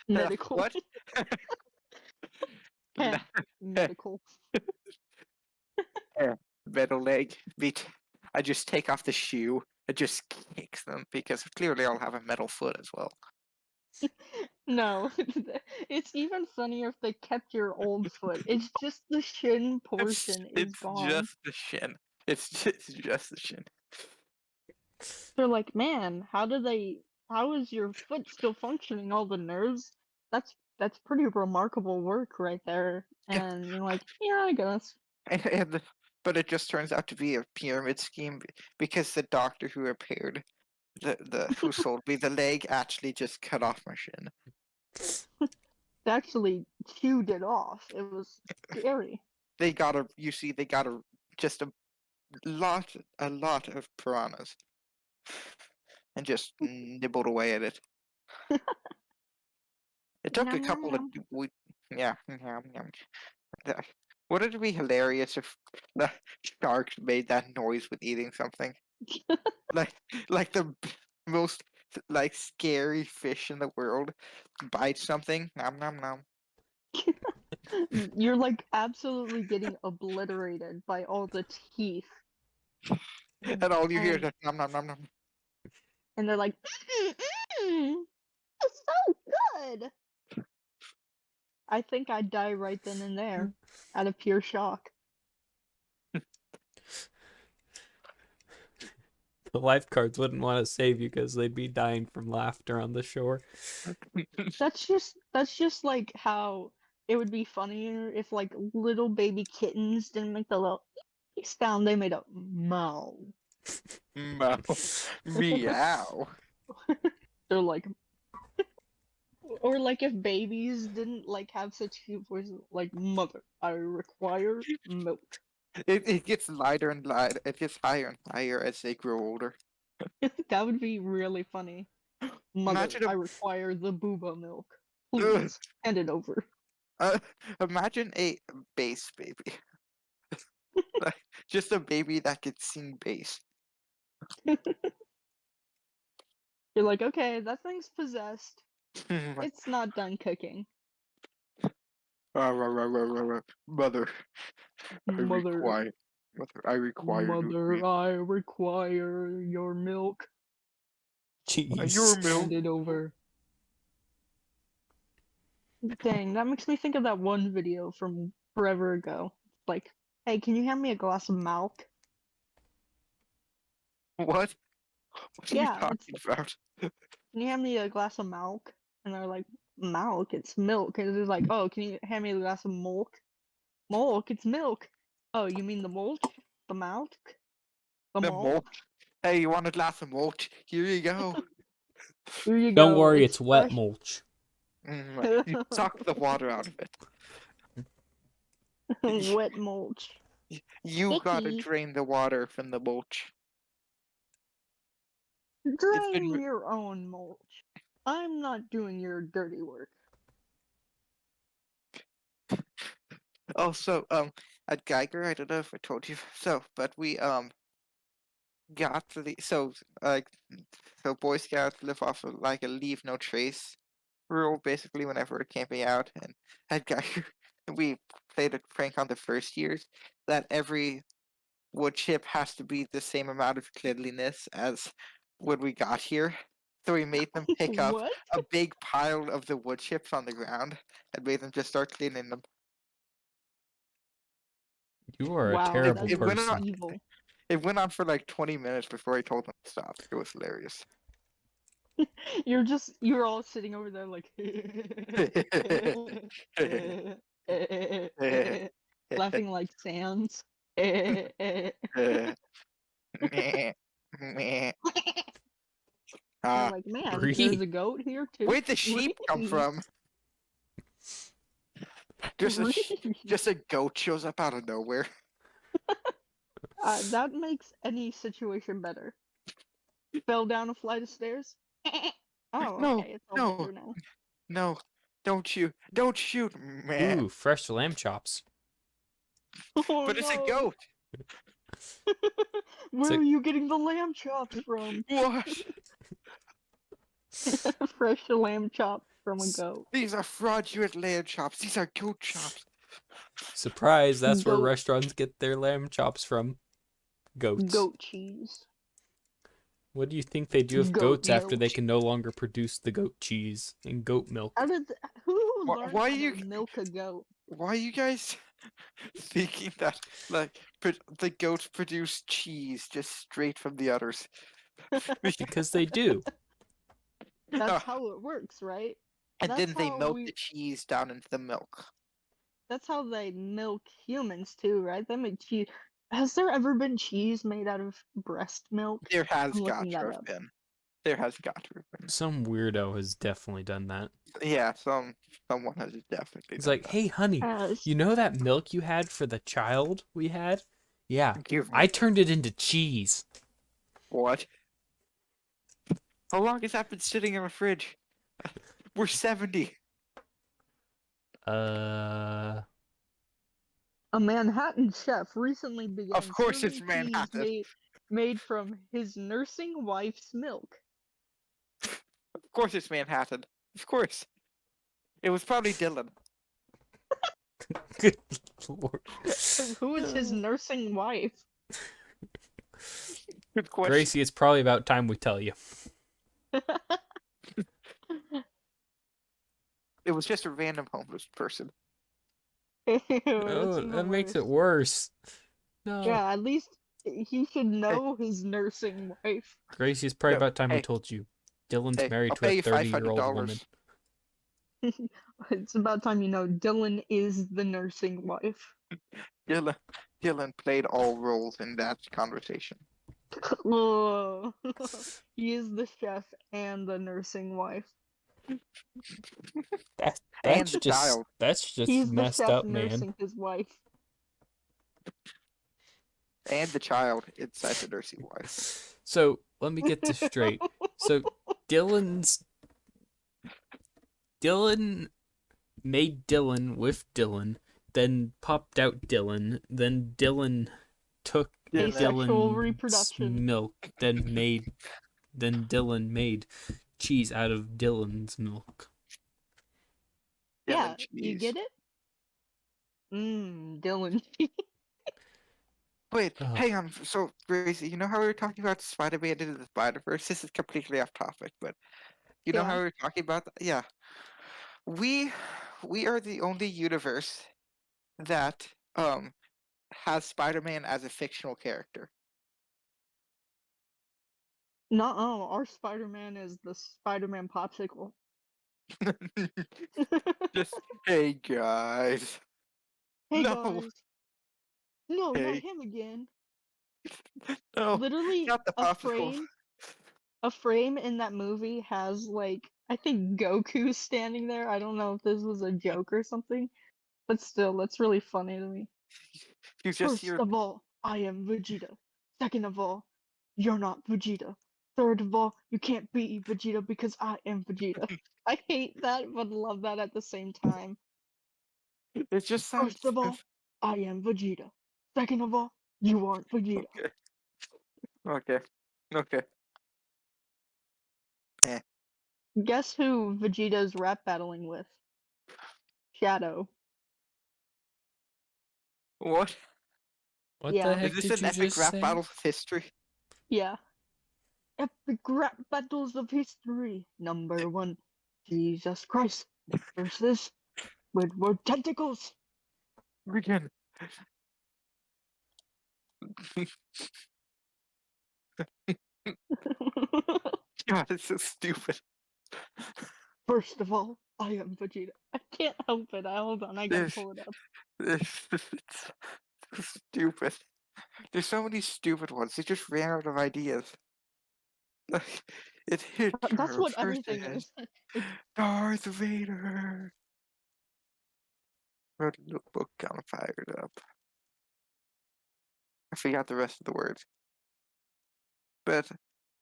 Medical. what? Heh. Medical. Yeah, metal leg. Beat. I just take off the shoe. I just kicks them because clearly I'll have a metal foot as well. No. It's even funnier if they kept your old foot. It's just the shin portion is It's gone. just the shin. It's just the shin. They're like, man, how is your foot still functioning? All the nerves? That's pretty remarkable work right there. Yeah, And you're like, yeah, I guess. and but it just turns out to be a pyramid scheme because the doctor who repaired the who sold me the leg actually just cut off my shin. They actually chewed it off. It was scary. They got a just a lot of piranhas and just nibbled away at it. It took a Yum yum couple of yum. we yeah. That- Wouldn't it be hilarious if the sharks made that noise with eating something? Like like the most like scary fish in the world bites something. Nom nom nom. You're like absolutely getting obliterated by all the teeth. And all you hear is And a nom nom nom nom. and they're like, it's so good. I think I'd die right then and there, out of pure shock. the lifeguards wouldn't want to save you because they'd be dying from laughter on the shore. That's just like how it would be funnier if like little baby kittens didn't make the little sound, they made a meow. Meow. Meow. They're like, or like if babies didn't like have such cute voices, like mother, I require milk. It gets lighter and lighter. It gets higher and higher as they grow older. That would be really funny. Mother, Imagine I a require the booba milk. ugh, Please hand it over. uh, imagine a bass baby. Like, just a baby that could sing bass. You're like, okay, that thing's possessed. It's not done cooking. Mother, I Mother, require, mother, I require mother, I require your milk. your Jeez. milk. Hand it over. Dang, that makes me think of that one video from forever ago. Like, hey, can you hand me a glass of milk? What? What are you Yeah, it's talking about? can you hand me a glass of milk? And they're like, milk, it's milk. And it's like, oh, can you hand me a glass of milk? Milk, it's milk. Oh, you mean the mulch? The milk? The The malt? mulch. Hey, you want a glass of mulch? Here you go. Here you Don't go. worry, It's it's wet fresh. mulch. You suck the water out of it. Wet mulch. You gotta Icky. drain the water from the mulch. It's been Drain your own mulch. I'm not doing your dirty work. also at Geiger. I don't know if I told you so, but we got to the like so Boy Scouts live off of like a leave no trace rule basically whenever we're camping out, and at Geiger we played a prank on the first years that every wood chip has to be the same amount of cleanliness as when we got here. So we made them pick up What? a big pile of the wood chips on the ground and made them just start cleaning them. You are a Wow, terrible that It went is on. person. evil. It went on for like 20 minutes before I told them to stop. It was hilarious. You're all sitting over there like laughing like Sans. Meh, meh. You're Ah, like, man, there's Bree. a goat here too. where'd the sheep come Really? from? Really? Just a goat shows up out of nowhere. That makes any situation better. Fell down a flight of stairs. Oh, No, okay, it's all no, better now. no! Don't shoot! Don't shoot! Meh. Ooh, fresh lamb chops. Oh But it's a no! goat. Where a- are you getting the lamb chops from? What? Fresh lamb chops from a S- goat. These are fraudulent lamb chops. These are goat chops. Surprise, that's where Goat, restaurants get their lamb chops from. Goats. goat cheese. What do you think they do with Goat goats after milk. they can no longer produce the goat cheese and goat milk? Who Why, learned why are how you? to milk a goat? Why are you guys thinking that like the goats produce cheese just straight from the udders? Because they do. That's how it works, right? And That's then they how milk the cheese down into the milk. that's how they milk humans too, right? They make cheese. Has there ever been cheese made out of breast milk? There has I'm got looking to that have up. been. There has got to have been. Some weirdo has definitely done that. Yeah, someone has definitely It's done like, hey, honey, As you know that milk you had for the child we had? Yeah, that. Give I me turned it into cheese. what? How long has that been sitting in the fridge? We're 70. Uh, a Manhattan chef recently Of began course it's serving cheese Manhattan. made from his nursing wife's milk. Of course it's Manhattan. Of course. It was probably Dylan. good lord. Who is his nursing wife? Good question. Gracie, it's probably about time we tell you. It was just a random homeless person. Ew, Oh, that's that even makes it worse. worse. No. Yeah, at least he should know his nursing wife. Gracie, it's probably Yo, about time we hey, told you. Dylan's hey, married I'll to a pay you 30-year-old woman. $500. It's about time you know Dylan is the nursing wife. Dylan played all roles in that conversation. Ugh. He is the chef and the nursing wife. That, And that's the just child. that's just He's the messed chef up, man. nursing his wife. And the child inside the nursing wife. So let me get this straight. So Dylan made Dylan with Dylan, then popped out Dylan, then Dylan took Dylan. Asexual Dylan's reproduction. milk, then Dylan made cheese out of Dylan's milk. Yeah, Dylan you cheese. get it? Dylan. Wait, Ugh. hang on. So, Gracie, you know how we were talking about Spider-Man into the Spider-Verse? This is completely off topic, but you know how Yeah. we were talking about that? Yeah. We are the only universe that has Spider-Man as a fictional character. Nuh-uh, our Spider-Man is the Spider-Man popsicle. Just hey guys. Hey No, guys. No, not hey, him again. no, Literally, not the popsicle. a frame in that movie has like I think Goku standing there. I don't know if this was a joke or something, but still, that's really funny to me. You just First hear of all, I am Vegeta. Second of all, you're not Vegeta. Third of all, you can't be Vegeta because I am Vegeta. I hate that, but love that at the same time. it just sounds First of all, I am Vegeta. Second of all, you aren't Vegeta. okay. Okay. Okay. Eh. Guess who Vegeta's rap battling with? Shadow. What? What Yeah. the Is heck this did an you epic just rap say? battle of history? Yeah. Epic rap battles of history. Number 1, Jesus Christ versus Squidward tentacles. Begin. God, it's so stupid. First of all, I am Vegeta. I can't help it. Hold on, I gotta This, pull it up. it's so stupid. There's so many stupid ones. They just ran out of ideas. Like, it hit That's her what everything versus is. It's Darth Vader. Wrote a notebook, kind of fired up. I forgot the rest of the words. But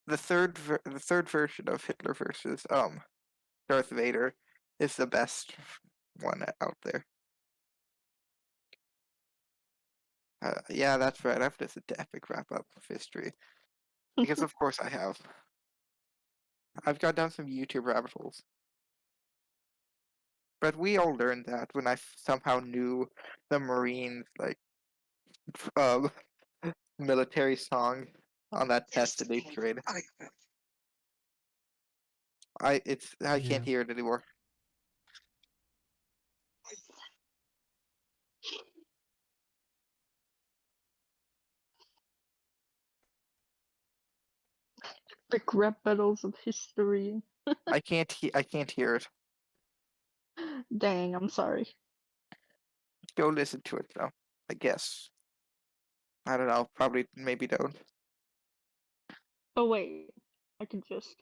the third version of Hitler versus Darth Vader is the best one out there. Yeah, that's right. I've listened to epic wrap up of history because, of course, I have. I've gone down some YouTube rabbit holes. But we all learned that when I somehow knew the Marines um military song on that test in 8th grade. I Yeah. can't hear it anymore. epic rap battles of history. I can't hear it. Dang, I'm sorry. Go listen to it though. I guess. I don't know. Probably maybe don't. Oh wait, I can just.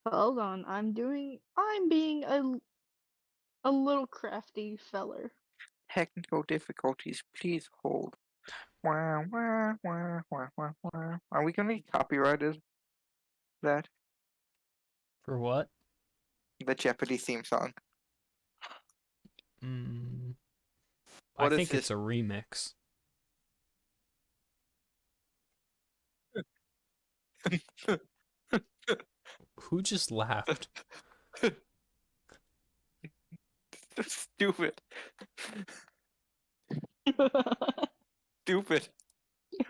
Hold on, I'm being a little crafty feller. Technical difficulties. Please hold. Wah, wah, wah, wah, wah, wah. Are we gonna get copyrighted? That For what? the Jeopardy theme song. Mm, I What is think this? it's a remix. Who just laughed? Stupid. Stupid.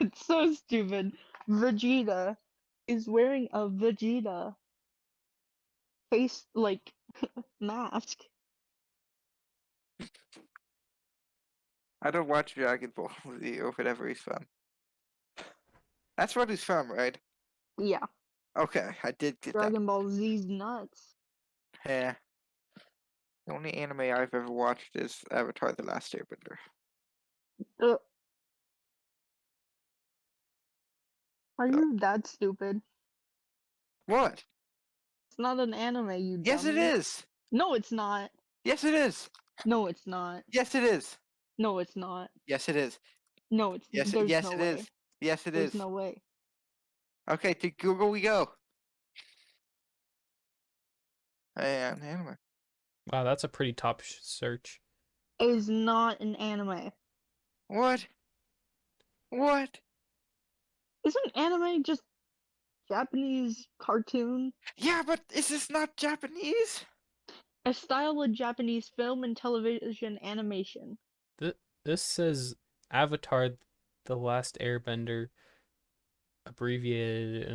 It's so stupid. Vegeta is wearing a Vegeta face mask. I don't watch Dragon Ball Z or whatever he's from. That's what he's from, right? Yeah, Okay, I did get that. Dragon Ball Z's nuts. Yeah. The only anime I've ever watched is Avatar: The Last Airbender. Uh, are So, you that stupid? what? It's not an anime, you Yes, it dummy. is. No, it's not. Yes, it is. No, it's not. Yes, it is. No, it's not. Yes, it is. No, it's Yes, there's yes, no it way. is. Yes, it There's is. no way. Okay, to Google we go. And anime. Wow, that's a pretty top search. It is not an anime. What? What? Isn't anime just Japanese cartoon? Yeah, but is this not Japanese? A style of Japanese film and television animation. This says Avatar: The Last Airbender, abbreviated,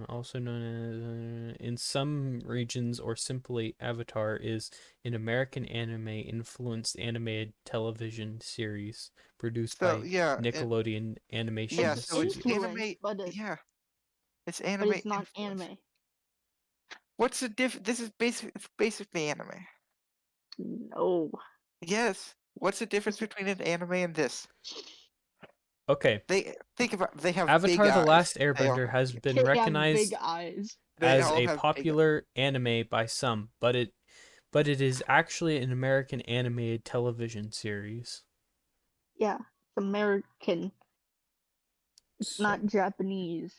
also known as, in some regions or simply Avatar, is an American anime-influenced animated television series produced So by yeah, Nickelodeon Animation yeah. It's So it's Studio. anime. influenced, but Yeah, it's but anime it's not influence. anime. What's the This is It's basically anime. No. Yes. What's the difference It's- between an anime and this? Okay, They have big Avatar: The eyes. Last Airbender has been They have big recognized eyes. They as all a have big eyes. popular anime by some, but it is actually an American animated television series. Yeah, it's American. It's So not Japanese.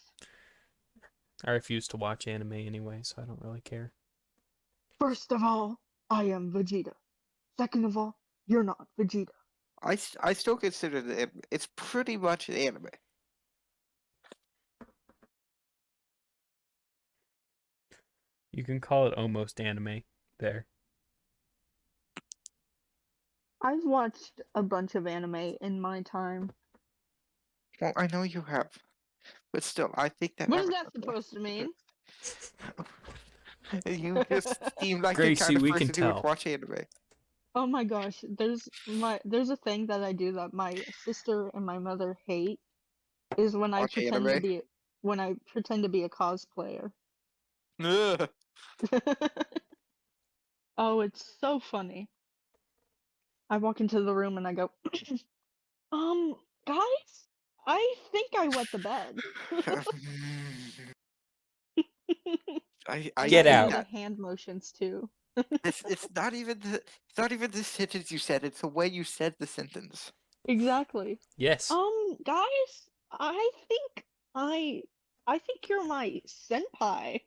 I refuse to watch anime anyway, so I don't really care. First of all, I am Vegeta. Second of all, you're not Vegeta. I still consider it's pretty much an anime. You can call it almost anime there. I've watched a bunch of anime in my time. Well, I know you have, but still, I think that What is Naruto. that supposed to mean? You just seem like the Gracie, kind of we can person who would tell. watch anime. Oh my gosh, there's a thing that I do that my sister and my mother hate is Watch anime. when I pretend to be a cosplayer. Ugh. Oh, it's so funny. I walk into the room and I go, guys, I think I wet the bed. I I Get gotta hate do out. the that. hand motions too. It's not even the sentence you said. It's the way you said the sentence. Exactly. Yes. Guys, I I think you're my senpai.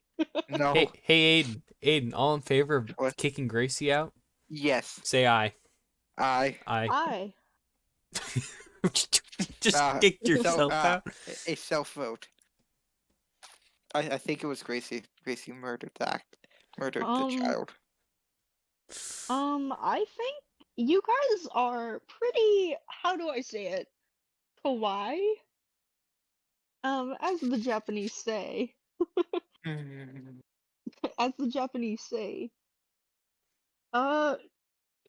No. Hey, Aiden. Aiden, all in favor of What? kicking Gracie out? Yes. Say aye. I. Aye. I. Just Uh. kicked So. yourself out. A self vote. I think it was Gracie. Gracie murdered the Um, child. I think you guys are pretty, how do I say it? Kawaii? As the Japanese say. As the Japanese say. Uh,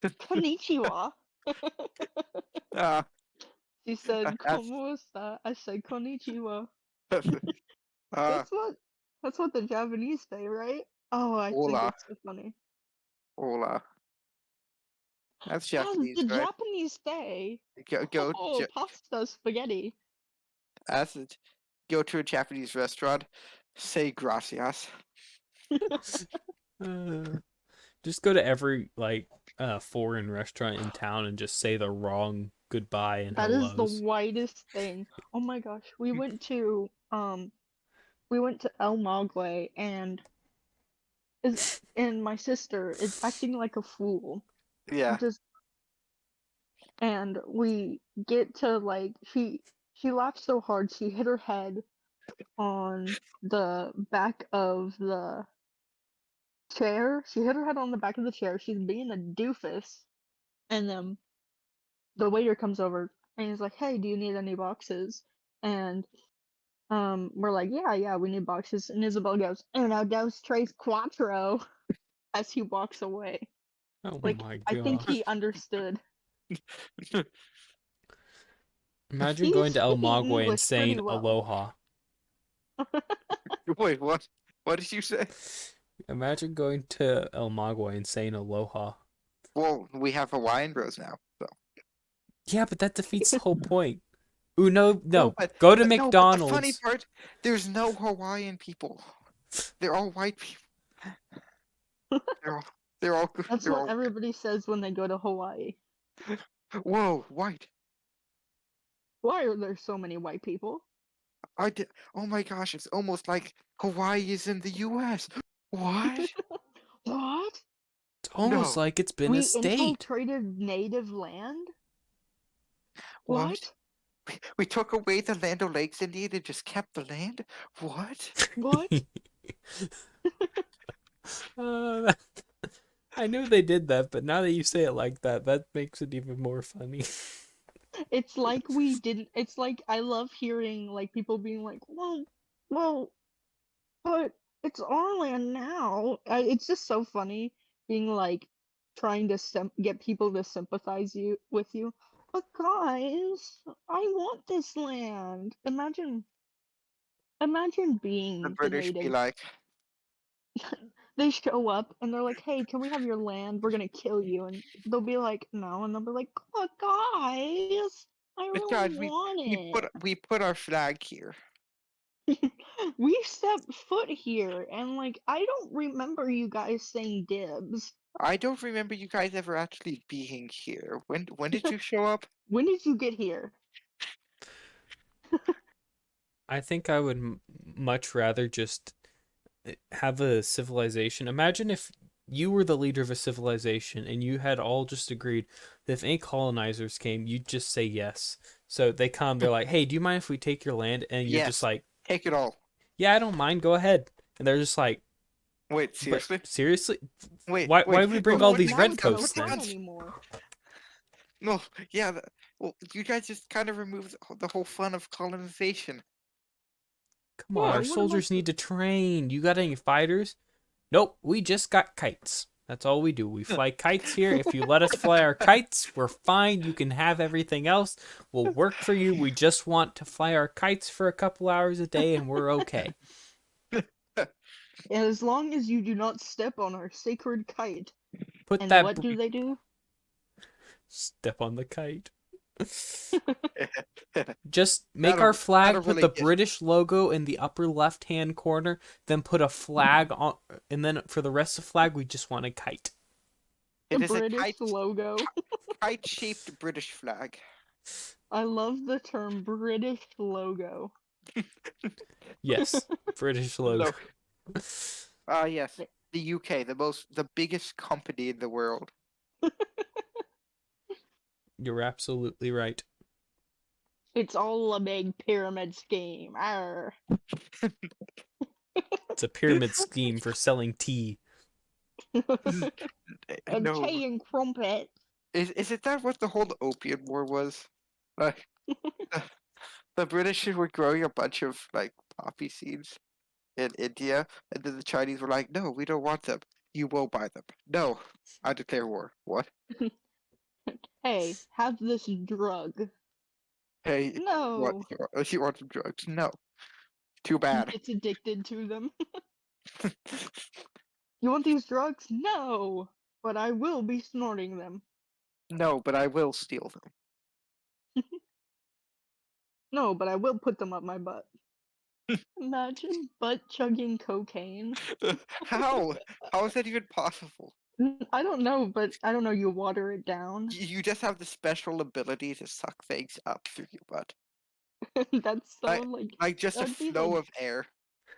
konnichiwa. uh, She said, that's "Como está?" I said, "Konnichiwa." uh, That's what that's what the Japanese say, right? Oh, I think hola, it's so funny. hola. That's As Japanese, the right? Japanese say, Go, "Oh, pasta spaghetti." as it, go to a Japanese restaurant, say gracias. Uh, just go to every foreign restaurant in town and just say the wrong goodbye and That is the hellos. whitest thing. Oh my gosh, we went to El Maguey is and my sister is acting like a fool. Yeah. Just and we get to she laughed so hard she hit her head on the back of the chair. She hit her head on the back of the chair. She's being a doofus. And then the waiter comes over and he's like, "Hey, do you need any boxes?" And we're like, "Yeah, we need boxes." And Isabel goes, "Uno, dos, tres, cuatro," as he walks away. Oh Like, my I think he gosh. understood. Imagine He's going to El speaking Maguey and English pretty saying well. aloha. Wait, what? What did you say? Imagine going to El Maguey and saying aloha. Well, we have Hawaiian Bros now, so. Yeah, but that defeats the whole point. Ooh, no, No, no. Go to no, but the funny McDonald's. part, there's no Hawaiian people. They're all white people. They're all, they're all good. That's They're what all. everybody says when they go to Hawaii. Whoa, white. Why are there so many white people? I did. Oh my gosh, it's almost like Hawaii is in the U.S. What? What? It's almost No. like it's been a We state. infiltrated native land? What? What? We took away the Land O'Lakes Indian and just kept the land? What? What? Uh, I knew they did that, but now that you say it like that, that makes it even more funny. It's like we didn't. It's like I love hearing like people being like, well, but it's our land now. It's just so funny being like trying to get people to sympathize with you. But guys, I want this land. Imagine The being the British be native. like, They show up and they're like, "Hey, can we have your land? We're gonna kill you." And they'll be like, "No," and they'll be like, "But guys, I but really God, want it." we put our flag here. We stepped foot here, and like I don't remember you guys saying dibs. I don't remember you guys ever actually being here. When did you show up? When did you get here? I think I would much rather just have a civilization. Imagine if you were the leader of a civilization and you had all just agreed that if any colonizers came, you'd just say yes. So they come, they're like, "Hey, do you mind if we take your land?" And you're just Yes, like, take it all. "Yeah, I don't mind. Go ahead." And they're just like, Wait, But seriously? seriously, Wait, why wait. did we bring No, all Well, these now that's red it's no coats what then? fun that's anymore. no. Yeah. Well, you guys just kind of removed the whole fun of colonization. Come on, Yeah, our what about soldiers need to train. You got any fighters? Nope, we just got kites. That's all we do. We fly kites here. If you let us fly our kites, we're fine. You can have everything else. We'll work for you. We just want to fly our kites for a couple hours a day and we're okay. as long as you do not step on our sacred kite? Put And that what do they do? step on the kite. Just make our That'll flag, put really the get. British logo in the upper left-hand corner, then put a flag on, and then for the rest of the flag, we just want a kite. The It is a British logo. kite-shaped British flag. I love the term British logo. Yes, British logo. No. Yes. The UK, the biggest company in the world. You're absolutely right. It's all a big pyramid scheme. Arr. It's a pyramid scheme for selling tea. And No. tea and crumpets. Is it that what the whole Opium War was? Like the British were growing a bunch of like poppy seeds in India, and then the Chinese were like, "No, we don't want them. You won't buy them. No, I declare war." What? Hey, have this drug. Hey, what? No. You want some drugs? No. Too He bad. gets addicted to them. You want these drugs? No. But I will be snorting them. No, but I will steal No, but I will put them up my butt. Imagine butt chugging cocaine. them. How? How is that even possible? I don't know, but I don't know. You water it down. You just have the special ability to suck things up through your butt, That's so like like just that a would be flow like of air.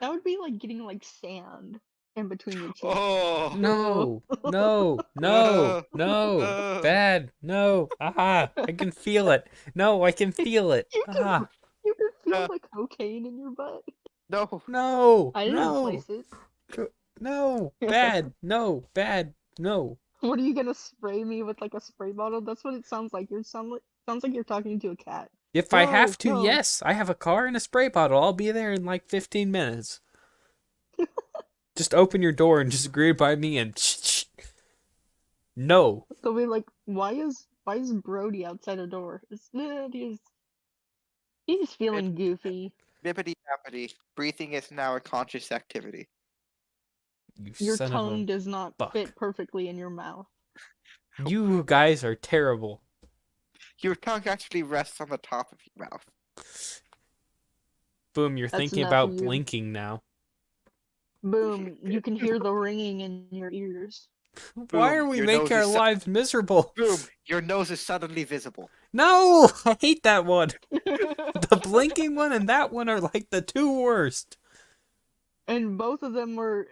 that would be like getting like sand in between your teeth. Oh. No, no, no, Uh, no. uh, Bad. No. Ah, I can feel it. No, I can feel it. You can Ah, you can feel uh, the cocaine in your butt. no. no, I didn't no, place it. no. Bad. No, bad. No. What are you gonna spray me with like a spray bottle? That's what it sounds like. Sounds like you're talking to a cat. If I No, have to, no. yes. I have a car and a spray bottle. I'll be there in like 15 minutes. Just open your door and just agree by me and no. They'll be like, why is Brody outside a door? He's It, feeling goofy. bippity bappity. Breathing is now a conscious activity. You Your son of a tongue does not fit fuck. perfectly in your mouth. You guys are terrible. Your tongue actually rests on the top of your mouth. Boom, you're That's thinking enough of about you. blinking now. Boom, you can hear the ringing in your ears. Why Boom, are we your making nose our is lives miserable? boom, your nose is suddenly visible. No, I hate that one. The blinking one and that one are like the two worst. And both of them are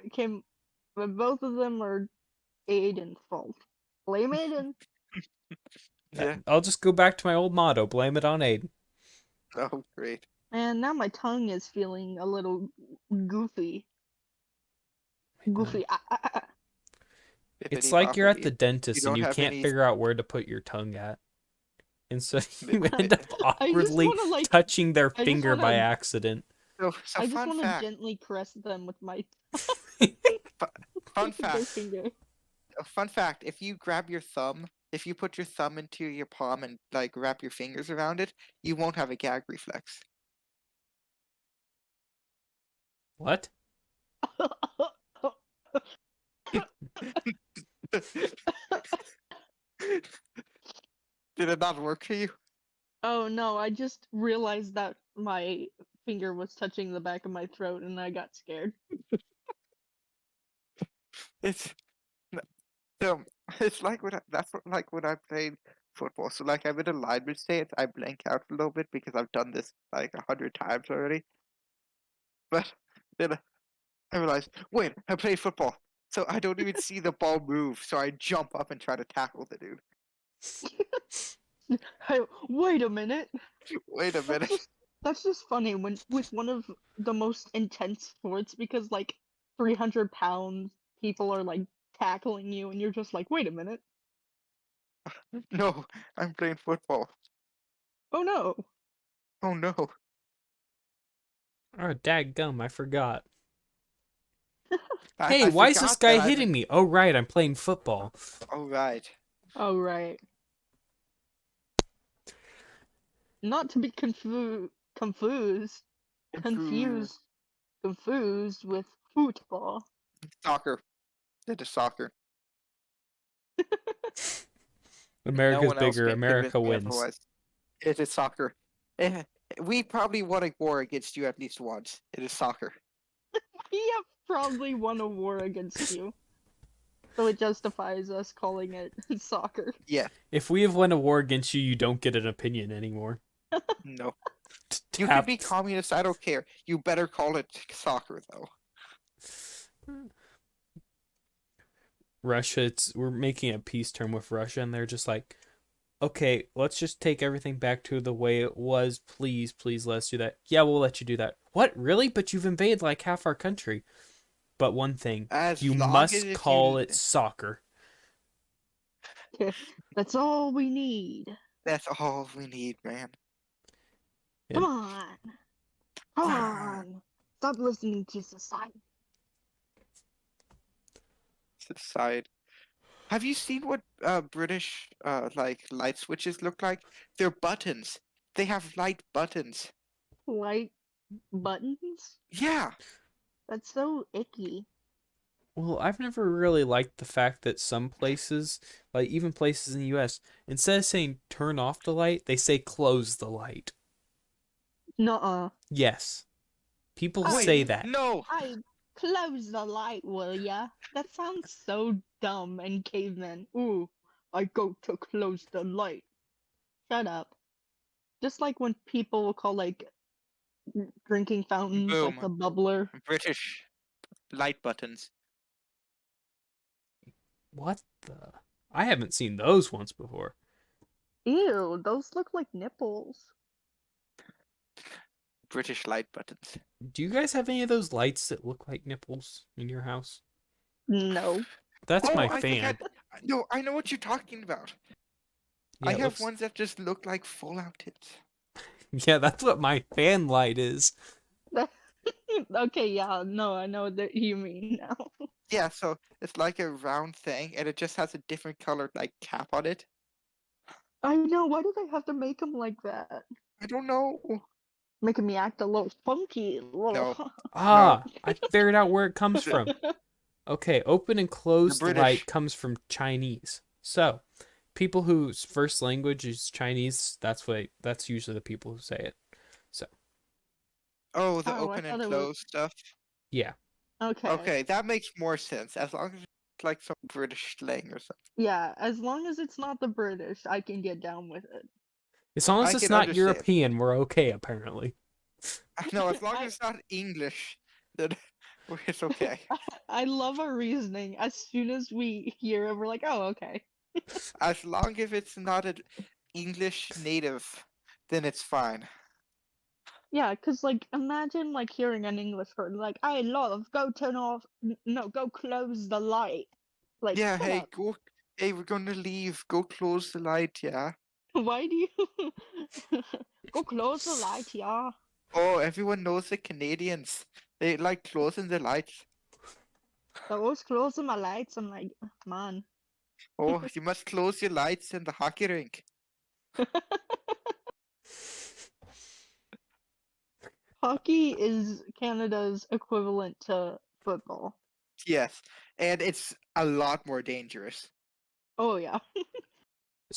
Aiden's fault. Blame Aiden. Yeah. I'll just go back to my old motto: blame it on Aiden. Oh, great. And now my tongue is feeling a little goofy. Goofy. It's Bippity like you're at boppity. the You dentist and don't you have can't any. figure out where to put your tongue at. And so you Bippity. end up I just awkwardly wanna like touching their I just finger by wanna accident. So I just fun wanna fact. gently caress them with my Fun their fact. finger. A fun fact: if you grab your thumb, if you put your thumb into your palm and like wrap your fingers around it, you won't have a gag reflex. What? Did it not work for you? Oh no, I just realized that my finger was touching the back of my throat and I got scared. It's so it's like that's like when I played football. So like I'm in a lineman stance, I blank out a little bit because I've done this like 100 times already. But then I realized, wait, I play football, so I don't even see the ball move. So I jump up and try to tackle the dude. Hey, wait a minute. Wait a That's minute. just that's just funny when with one of the most intense sports because like 300 pounds people are like tackling you, and you're just like, wait a minute. No, I'm playing football. Oh no. Oh no. Oh, dadgum, I forgot. I, Hey, I why is this forgot guy that I'm. hitting me? Oh, right, I'm playing football. Oh right. Oh right. Not to be confused Food. confused with football. Soccer. It is soccer. No America's one else bigger. can convince America me wins. otherwise. It is soccer. Eh, we probably won a war against you at least once. It is soccer. We have probably won a war against you, so it justifies us calling it soccer. Yeah. If we have won a war against you, you don't get an opinion anymore. No. You could Tap. be communist. I don't care. You better call it soccer though. Russia, we're making a peace term with Russia, and they're just like, okay, let's just take everything back to the way it was. Please, please, let's do that. Yeah, we'll let you do that. What? Really? But you've invaded like half our country. But one thing, As you long as must if call you. it soccer. That's all we need. That's all we need, man. Come And on. Come Ah, on. Stop listening to society. to the side. Have you seen what British like light switches look like? They're buttons. They have light buttons. Like buttons? Yeah. That's so icky. well, I've never really liked the fact that some places, like even places in the US, instead of saying turn off the light, they say close the light. Nuh-uh. Yes, people Wait. say I that. No. I close the light, will ya? That sounds so dumb and caveman. Ooh, I go to close the light. Shut up. Just like when people will call like drinking fountains like Boom. the bubbler. British light buttons. What the? I haven't seen those once before. Ew, those look like nipples. British light buttons. Do you guys have any of those lights that look like nipples in your house? No. That's Oh, my I think fan. no, I know what you're talking about. Yeah, I it have looks. ones that just look like Fallout tits. Yeah, that's what my fan light is. Okay, yeah, no, I know what you mean now. Yeah, so it's like a round thing, and it just has a different colored like cap on it. I know, why do they have to make them like that? I don't know. Making me act a little funky. A little. No, no. Ah, I figured out where it comes The, from. Okay, open and the closed light British. comes from Chinese. So, people whose first language is Chinese, that's usually the people who say it. So, Oh, the Oh, I open and thought it was. close stuff. yeah. Okay. Okay, that makes more sense. As long as it's like some British slang or something. Yeah, as long as it's not the British, I can get down with it. As long as I it's can not understand. European, we're okay apparently. No, as long I, as it's not English, then it's okay. I love our reasoning. As soon as we hear it, we're like, oh, okay. As long as it's not an English native, then it's fine. Yeah, cause like imagine like hearing an English word like I love go turn off no go close the light. Like Yeah, shut hey, up. go. Hey, we're gonna leave. Go close the light, yeah. Why do you go close the light? Yeah. Oh, everyone knows the Canadians. They like closing the lights. I was closing my lights. I'm like, man. Oh, you must close your lights in the hockey rink. Hockey is Canada's equivalent to football. Yes, and it's a lot more dangerous. Oh yeah.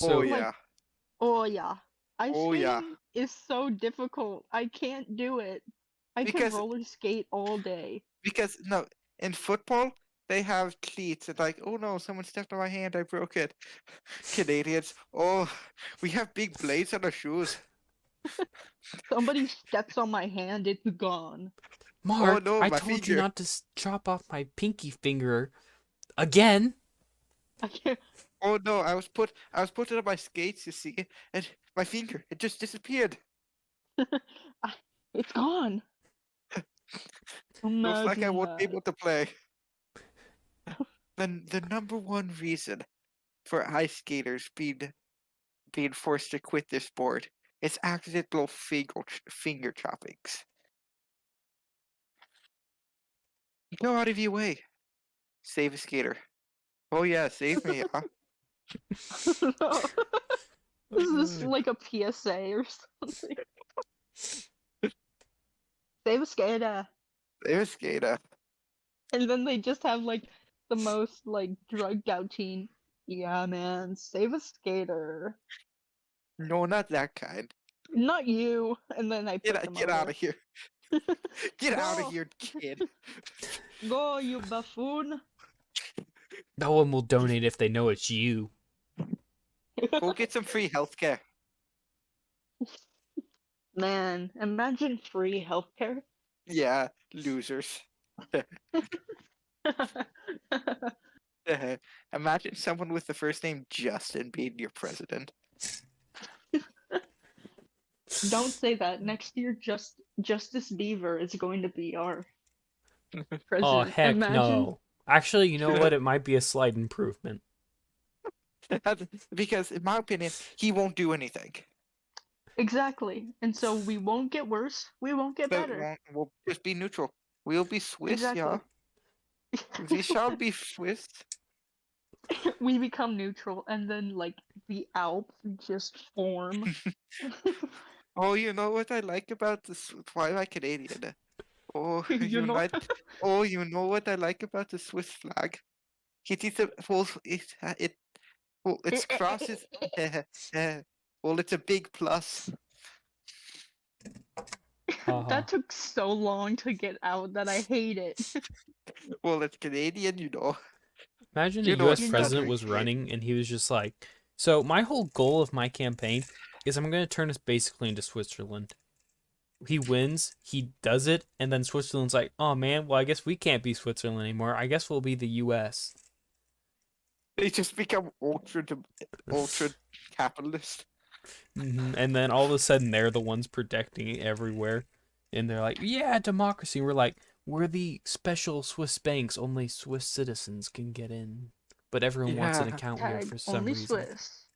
Oh So, Like yeah. oh yeah. Ice Oh yeah. skating is so difficult. I can't do it. I could Because roller skate all day. no, in football they have cleats and like, oh no, someone stepped on my hand, I broke it. Canadians, oh, we have big blades on our shoes. Somebody steps on my hand, it's gone. Oh Mark, no, I my told you finger. not to chop off my pinky finger again. I can't. Oh no, I was putting on my skates, you see, and my finger, it just disappeared. I- it's gone. Looks like I Imagine won't be that. able to play. Then the number one reason for ice skaters being forced to quit this sport is accidental finger choppings. Go out of your way. Save a skater. Oh yeah, save me, huh? Is this like a PSA or something? Save a skater. Save a skater. And then they just have like the most like drugged out teen. Yeah, man, save a skater. No, not that kind. Not you. And then I put them Get out over. of here. Get out of Go, here, kid. go, you buffoon. No one will donate if they know it's you. Go get some free healthcare. Man, imagine free healthcare. Yeah, losers. Imagine someone with the first name Justin being your president. Don't say that. Next year, Justice Beaver is going to be our president. Oh, heck Imagine. no. Actually, you know what? It might be a slight improvement. Because, in my opinion, he won't do anything. Exactly. And so we won't get worse. We won't get But better. we'll just be neutral. We'll be Swiss, yeah. Exactly. We shall be Swiss. We become neutral, and then like the Alps just form. Oh, you know what I like about this? Why am I Canadian? Oh, You know. Oh, you know what I like about the Swiss flag? It is a well, well, its cross is well, it's a big plus. Haha. That took so long to get out that I hate it. Well, it's Canadian, you know. Imagine a You know US it's You know. president stuttering was Canadian. running and he was just like, so my whole goal of my campaign is I'm going to turn us basically into Switzerland. He wins, he does it, and then Switzerland's like, oh man, well, I guess we can't be Switzerland anymore. I guess we'll be the US. They just become ultra capitalist. And then all of a sudden they're the ones protecting it everywhere. And they're like, yeah, democracy. We're like, we're the special Swiss banks. Only Swiss citizens can get in. But everyone wants an Yeah. account here Tag for some only reason. Swiss.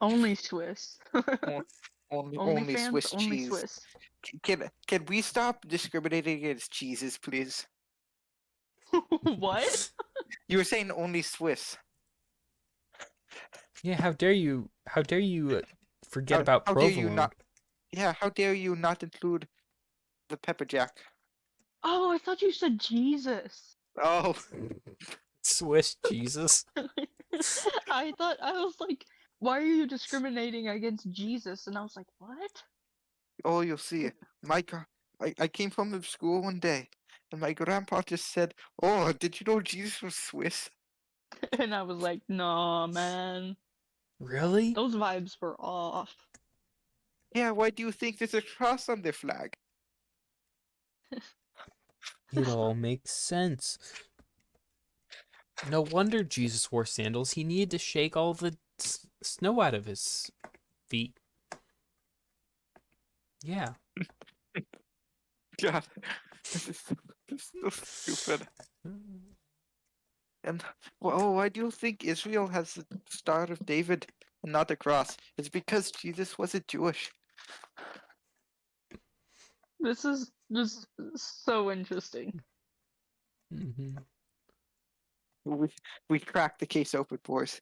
Only Swiss. Only fans, Swiss only cheese. Swiss. Can we stop discriminating against cheeses, please? What? You were saying only Swiss. Yeah, how dare you? How dare you forget about How dare you provolone? not? Yeah, how dare you not include the pepper jack? Oh, I thought you said Jesus. Oh, Swiss Jesus. I was like, why are you discriminating against Jesus? And I was like, what? oh, you'll see. I came from the school one day, and my grandpa just said, "Oh, did you know Jesus was Swiss?" And I was like, nah, man. Really? Those vibes were off. Yeah, why do you think there's a cross on their flag? It all makes sense. No wonder Jesus wore sandals. He needed to shake all the snow out of his feet. Yeah. God, this is so stupid. And well, why do you think Israel has the Star of David and not a cross? It's because Jesus wasn't Jewish. This is just so interesting. hmm We we cracked the case open, boys.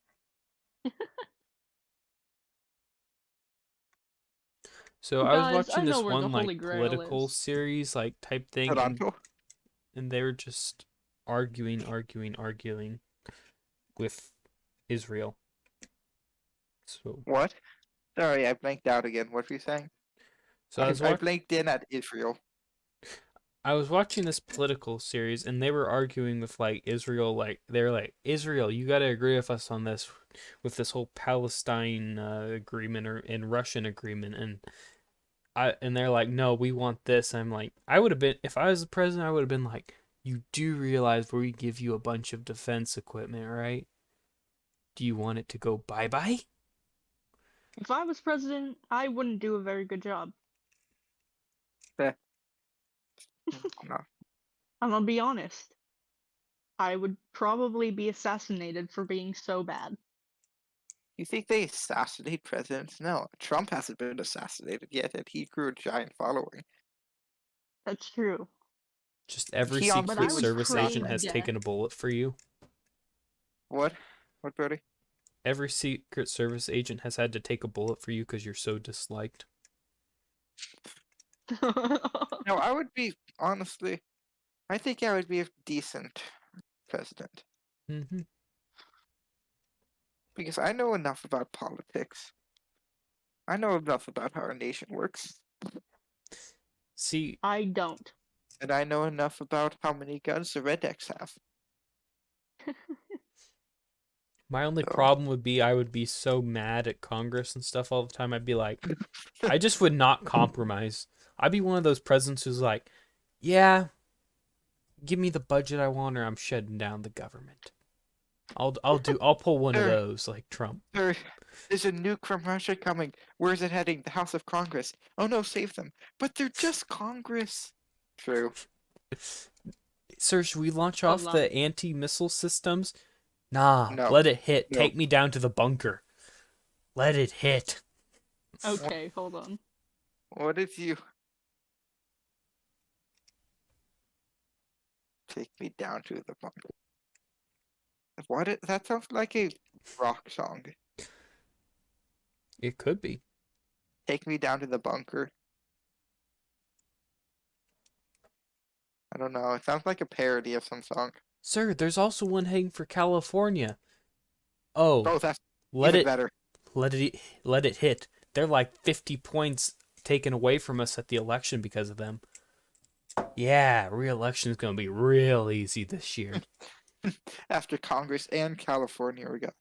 So I was Guys, I watching know this where the one like Holy Grail political is. series like type thing, Toronto. and they were just arguing with Israel. So What? Sorry, I blanked out again. What were you saying? so I blanked in at Israel. I was watching this political series and they were arguing with like Israel, like they're like, Israel, you got to agree with us on this, with this whole Palestine agreement or and Russian agreement, and they're like, no, we want this. I'm like, I would have been, if I was the president, I would have been like, you do realize we give you a bunch of defense equipment, right? Do you want it to go bye bye? If I was president, I wouldn't do a very good job. No. I'm gonna be honest. I would probably be assassinated for being so bad. You think they assassinate presidents? No, Trump hasn't been assassinated yet, and he grew a giant following. That's true. Just every He on But I Secret would Service agent crave has death. taken a bullet for you. What? What, Brody? Every Secret Service agent has had to take a bullet for you because you're so disliked. No, I would be, honestly, I think I would be a decent president. Mm-hmm. Because I know enough about politics. I know enough about how our nation works. See, I don't. And I know enough about how many guns the rednecks have. my only So, problem would be I would be so mad at Congress and stuff all the time. I'd be like, I just would not compromise. I'd be one of those presidents who's like, yeah, give me the budget I want or I'm shutting down the government. I'll pull one of Sir, those like Trump. there's a nuke from Russia coming. Where is it heading? The House of Congress. Oh no, save them. But they're just Congress. True. Sir, should we launch Hold off on. the anti-missile systems? Nah, No. let it hit. No. Take me down to the bunker. Let it hit. Okay, hold on. What if you take me down to the bunker? That sounds like a rock song. It could be. Take me down to the bunker. I don't know. It sounds like a parody of some song. Sir, there's also one heading for California. Oh, Oh, that's let even it better. let it hit. They're like 50 points taken away from us at the election because of them. Yeah, re-election is going to be real easy this year. After Congress and California are gone.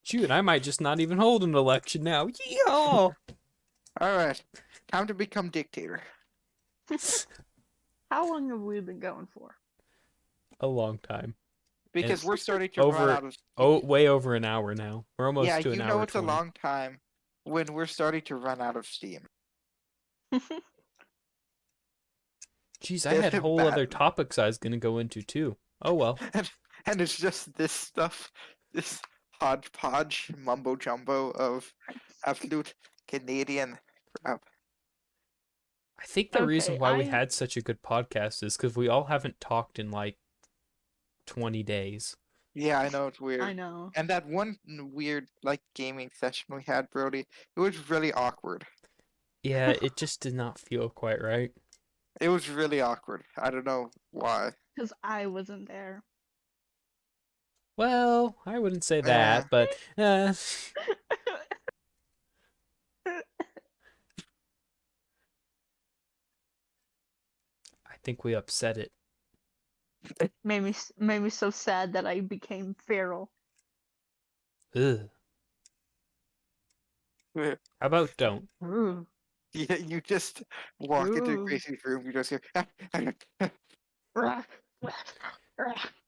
Shoot, I might just not even hold an election now. Yeehaw! Alright. Time to become dictator. How long have we been going for? A long time. Because It's we're starting to run out of way over an hour now. We're almost Yeah, to an you hour know it's 20. a long time when we're starting to run out of steam. Jeez, I had whole Bad. other topics I was going to go into too. Oh well. And it's just this stuff, this hodgepodge mumbo jumbo of absolute Canadian crap. I think the reason Okay, why we had such a good podcast is because we all haven't talked in like 20 days. Yeah, I know it's weird. I know. And that one weird like gaming session we had, Brody, it was really awkward. Yeah, it just did not feel quite right. It was really awkward. I don't know why. Because I wasn't there. Well, I wouldn't say Eh. that, but I think we upset it. made me so sad that I became feral. Ugh. Eh. How about don't? Ooh. Yeah, you just walk into Ooh. Gracie's room, you just hear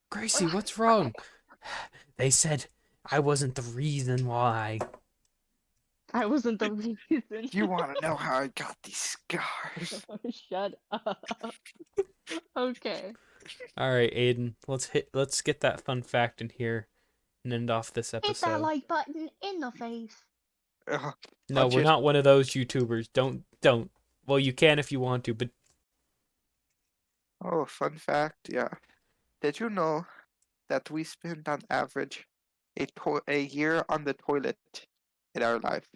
Gracie, what's wrong? They said I wasn't the reason why. I wasn't the reason. you wanna know how I got these scars? Shut up. Okay. All right, Aiden, let's get that fun fact in here and end off this Hit that episode. like button in the face. No, we're not one of those YouTubers. Don't. Well, you can if you want to, but Oh, fun fact, yeah. Did you know that we spend on average a year on the toilet in our life?